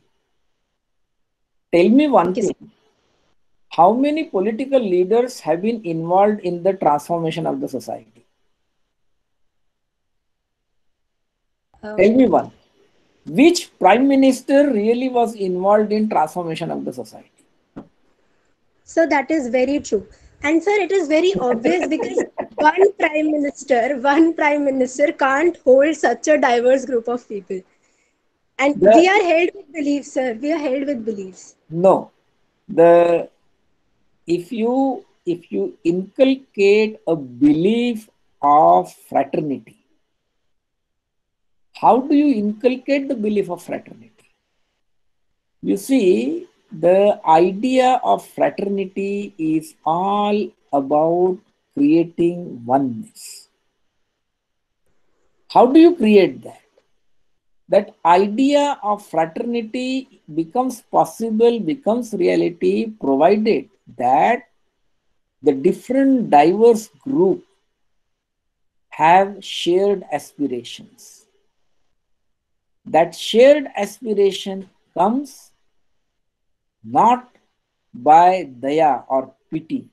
Tell me one thing. How many political leaders have been involved in the transformation of the society? Tell me one. Which prime minister really was involved in transformation of the society? So that is very true. And sir, it is very obvious because one prime minister can't hold such a diverse group of people. And we are held with beliefs, sir. We are held with beliefs. No. If you inculcate a belief of fraternity, how do you inculcate the belief of fraternity? You see, the idea of fraternity is all about creating oneness. How do you create that? That idea of fraternity becomes possible, becomes reality, provided that the different diverse groups have shared aspirations. That shared aspiration comes not by daya or pity.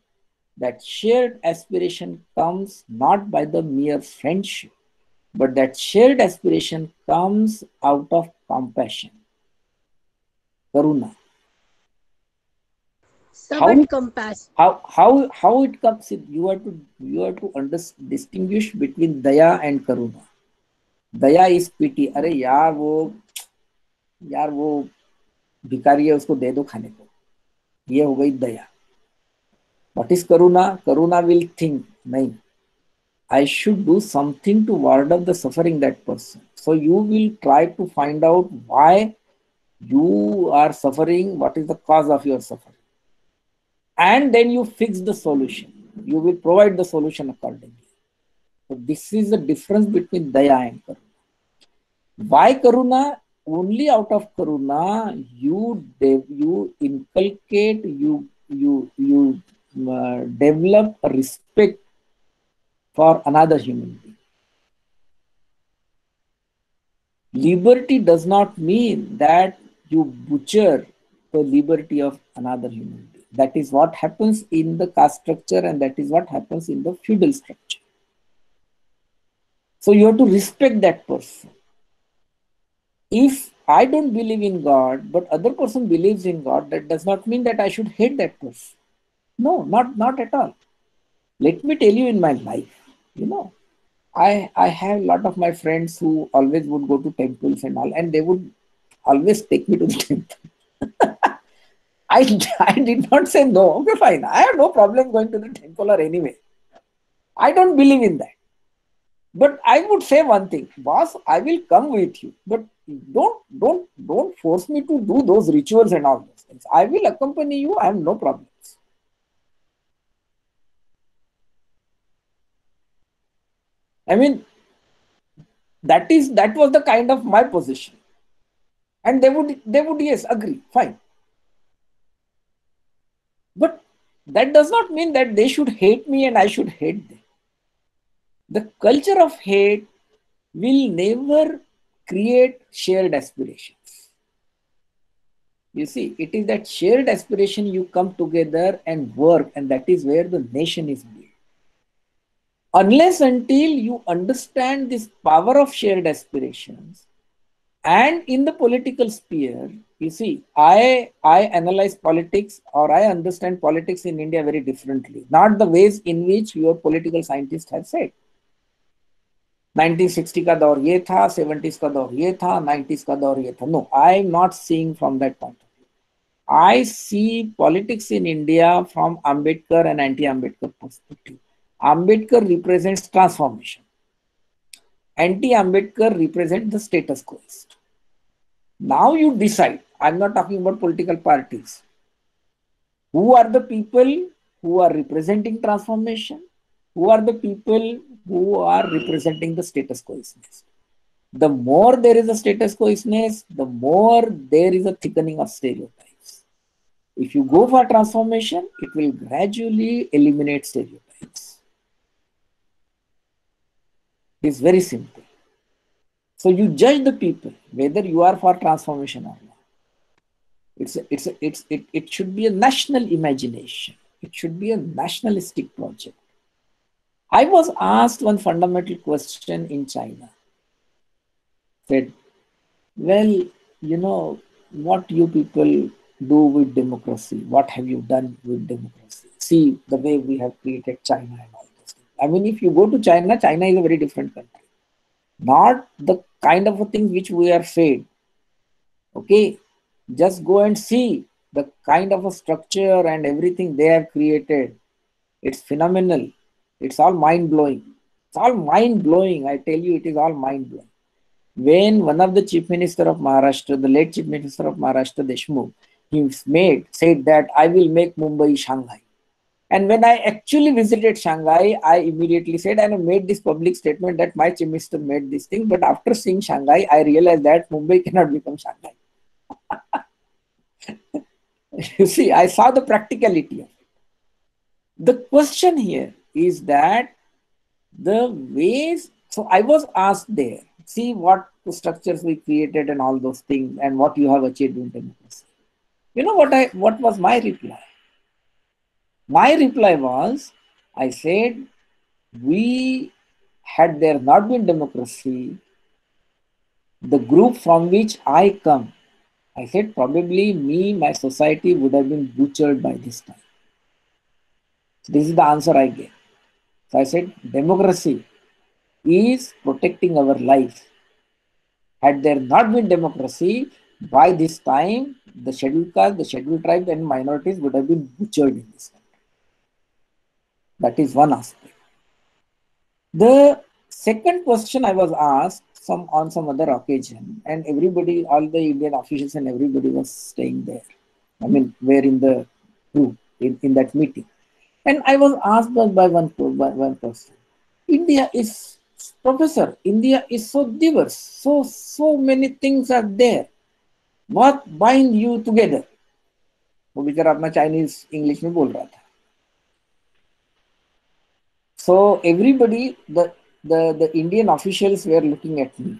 That shared aspiration comes not by the mere friendship, but that shared aspiration comes out of compassion, karuna. Sir, How but compassion. how it comes in? You have to distinguish between daya and karuna. Daya is PT, अरे यार वो भिखारी है, उसको दे दो खाने को, ये हो गई दया. What is karuna? Karuna will think, नहीं, I should do something to ward off the suffering that person. So you will try to find out why you are suffering, what is the cause of your suffering, and then you fix the solution. You will provide the solution accordingly. So this is the difference between daya and karuna. Why karuna? Only out of karuna you inculcate, you develop a respect for another human being. Liberty does not mean that you butcher the liberty of another human being. That is what happens in the caste structure, and that is what happens in the feudal structure. So you have to respect that person. If I don't believe in God, but other person believes in God, that does not mean that I should hate that person. No, not at all. Let me tell you, in my life, I have a lot of my friends who always would go to temples and all, and they would always take me to the temple. I did not say no. Okay, fine. I have no problem going to the temple or anyway. I don't believe in that. But I would say one thing, boss, I will come with you, but don't force me to do those rituals and all those things. I will accompany you. I have no problems. I mean, that was the kind of my position, and they would yes, agree, fine. But that does not mean that they should hate me and I should hate them. The culture of hate will never create shared aspirations. You see, it is that shared aspiration you come together and work, and that is where the nation is built. Unless until you understand this power of shared aspirations, and in the political sphere, you see, I analyze politics, or I understand politics in India very differently, not the ways in which your political scientists have said. 1960 का दौर ये था, 70s का दौर ये था, 90s का दौर ये था. No, I am not seeing from that point of view. I see politics in India from Ambedkar and anti-Ambedkar perspective. Ambedkar represents transformation. Anti-Ambedkar represents the status quo. Now you decide. I'm not talking about political parties. Who are the people who are representing transformation? Who are the people who are representing the status quo? The more there is a status quo, the more there is a thickening of stereotypes. If you go for transformation, it will gradually eliminate stereotypes. It's very simple. So you judge the people whether you are for transformation or not. It should be a national imagination. It should be a nationalistic project. I was asked one fundamental question in China. Said, well, what you people do with democracy? What have you done with democracy? See the way we have created China and all those things. I mean, if you go to China, China is a very different country. Not the kind of things which we are fed. Okay, just go and see the kind of a structure and everything they have created. It's phenomenal. It's all mind-blowing. It's all mind-blowing. I tell you, it is all mind-blowing. When one of the Chief Minister of Maharashtra, the late Chief Minister of Maharashtra, Deshmukh, he said that I will make Mumbai Shanghai. And when I actually visited Shanghai, I immediately said, and I made this public statement that my Chief Minister made this thing. But after seeing Shanghai, I realized that Mumbai cannot become Shanghai. You see, I saw the practicality of it. The question here is that the ways, so I was asked there, see what structures we created and all those things and what you have achieved in democracy. You know what was my reply? My reply was, I said, had there not been democracy, the group from which I come, I said, probably my society would have been butchered by this time. So this is the answer I gave. So I said, democracy is protecting our life. Had there not been democracy, by this time, the scheduled caste, the scheduled tribe, and minorities would have been butchered in this country. That is one aspect. The second question I was asked on some other occasion, and everybody, all the Indian officials and everybody was staying there. I mean, were in the group in that meeting. And I was asked by one person, India is, Professor, India is so diverse, so many things are there. What bind you together? वो बेचारा अपना Chinese English में बोल रहा था. So everybody, the Indian officials were looking at me,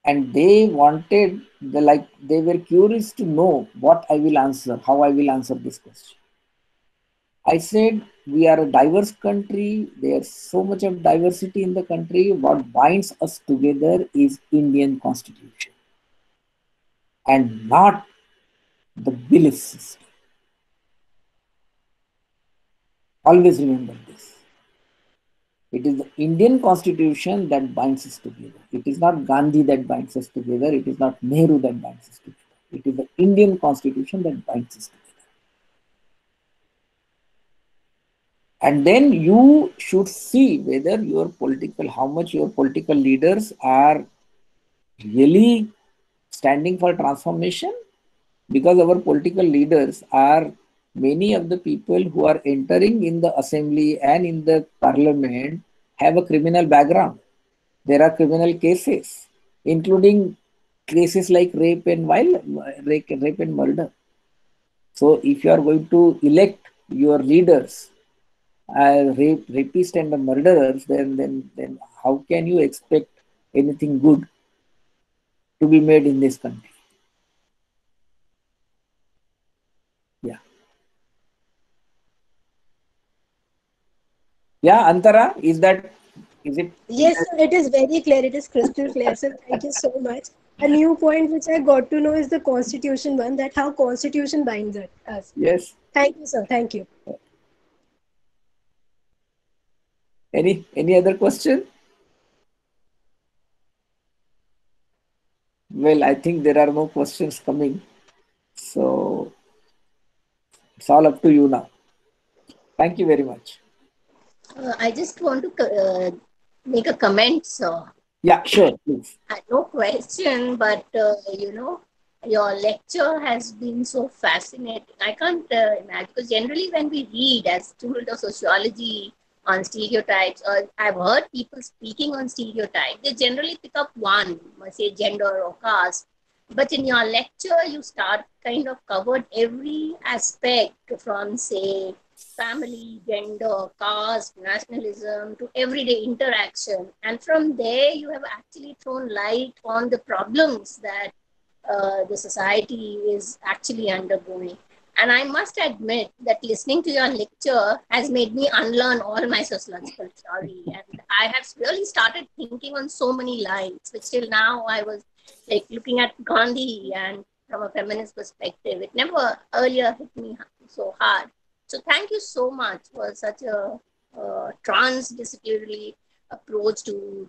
and they wanted they were curious to know what I will answer, how I will answer this question. I said, we are a diverse country. There's so much of diversity in the country. What binds us together is Indian Constitution and not the belief system. Always remember this. It is the Indian Constitution that binds us together. It is not Gandhi that binds us together. It is not Nehru that binds us together. It is the Indian Constitution that binds us together. And then you should see whether how much your political leaders are really standing for transformation, because our political leaders are many of the people who are entering in the assembly and in the parliament have a criminal background. There are criminal cases, including cases like rape and murder. So if you are going to elect your leaders rapists and the murderers, then how can you expect anything good to be made in this country? Yeah. Yeah, Antara, is it? Yes, sir, it is very clear. It is crystal clear, sir. Thank you so much. A new point which I got to know is the Constitution one, that how Constitution binds us. Yes. Thank you, sir. Thank you. Any other question? Well, I think there are no questions coming. So it's all up to you now. Thank you very much. I just want to make a comment, sir. Yeah, sure, please. No question, but your lecture has been so fascinating. I can't imagine, because generally when we read as student of sociology on stereotypes, or I've heard people speaking on stereotypes, they generally pick up one, say gender or caste. But in your lecture, you kind of covered every aspect from, say, family, gender, caste, nationalism to everyday interaction. And from there, you have actually thrown light on the problems that the society is actually undergoing. And I must admit that listening to your lecture has made me unlearn all my sociological theory. And I have really started thinking on so many lines, which till now I was like looking at Gandhi and from a feminist perspective. It never earlier hit me so hard. So thank you so much for such a transdisciplinary approach to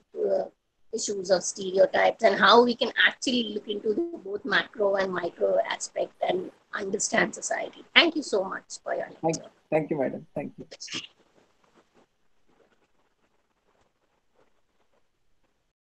issues of stereotypes and how we can actually look into both macro and micro aspect and understand society. Thank you so much for your lecture. Thank you, madam. Thank you.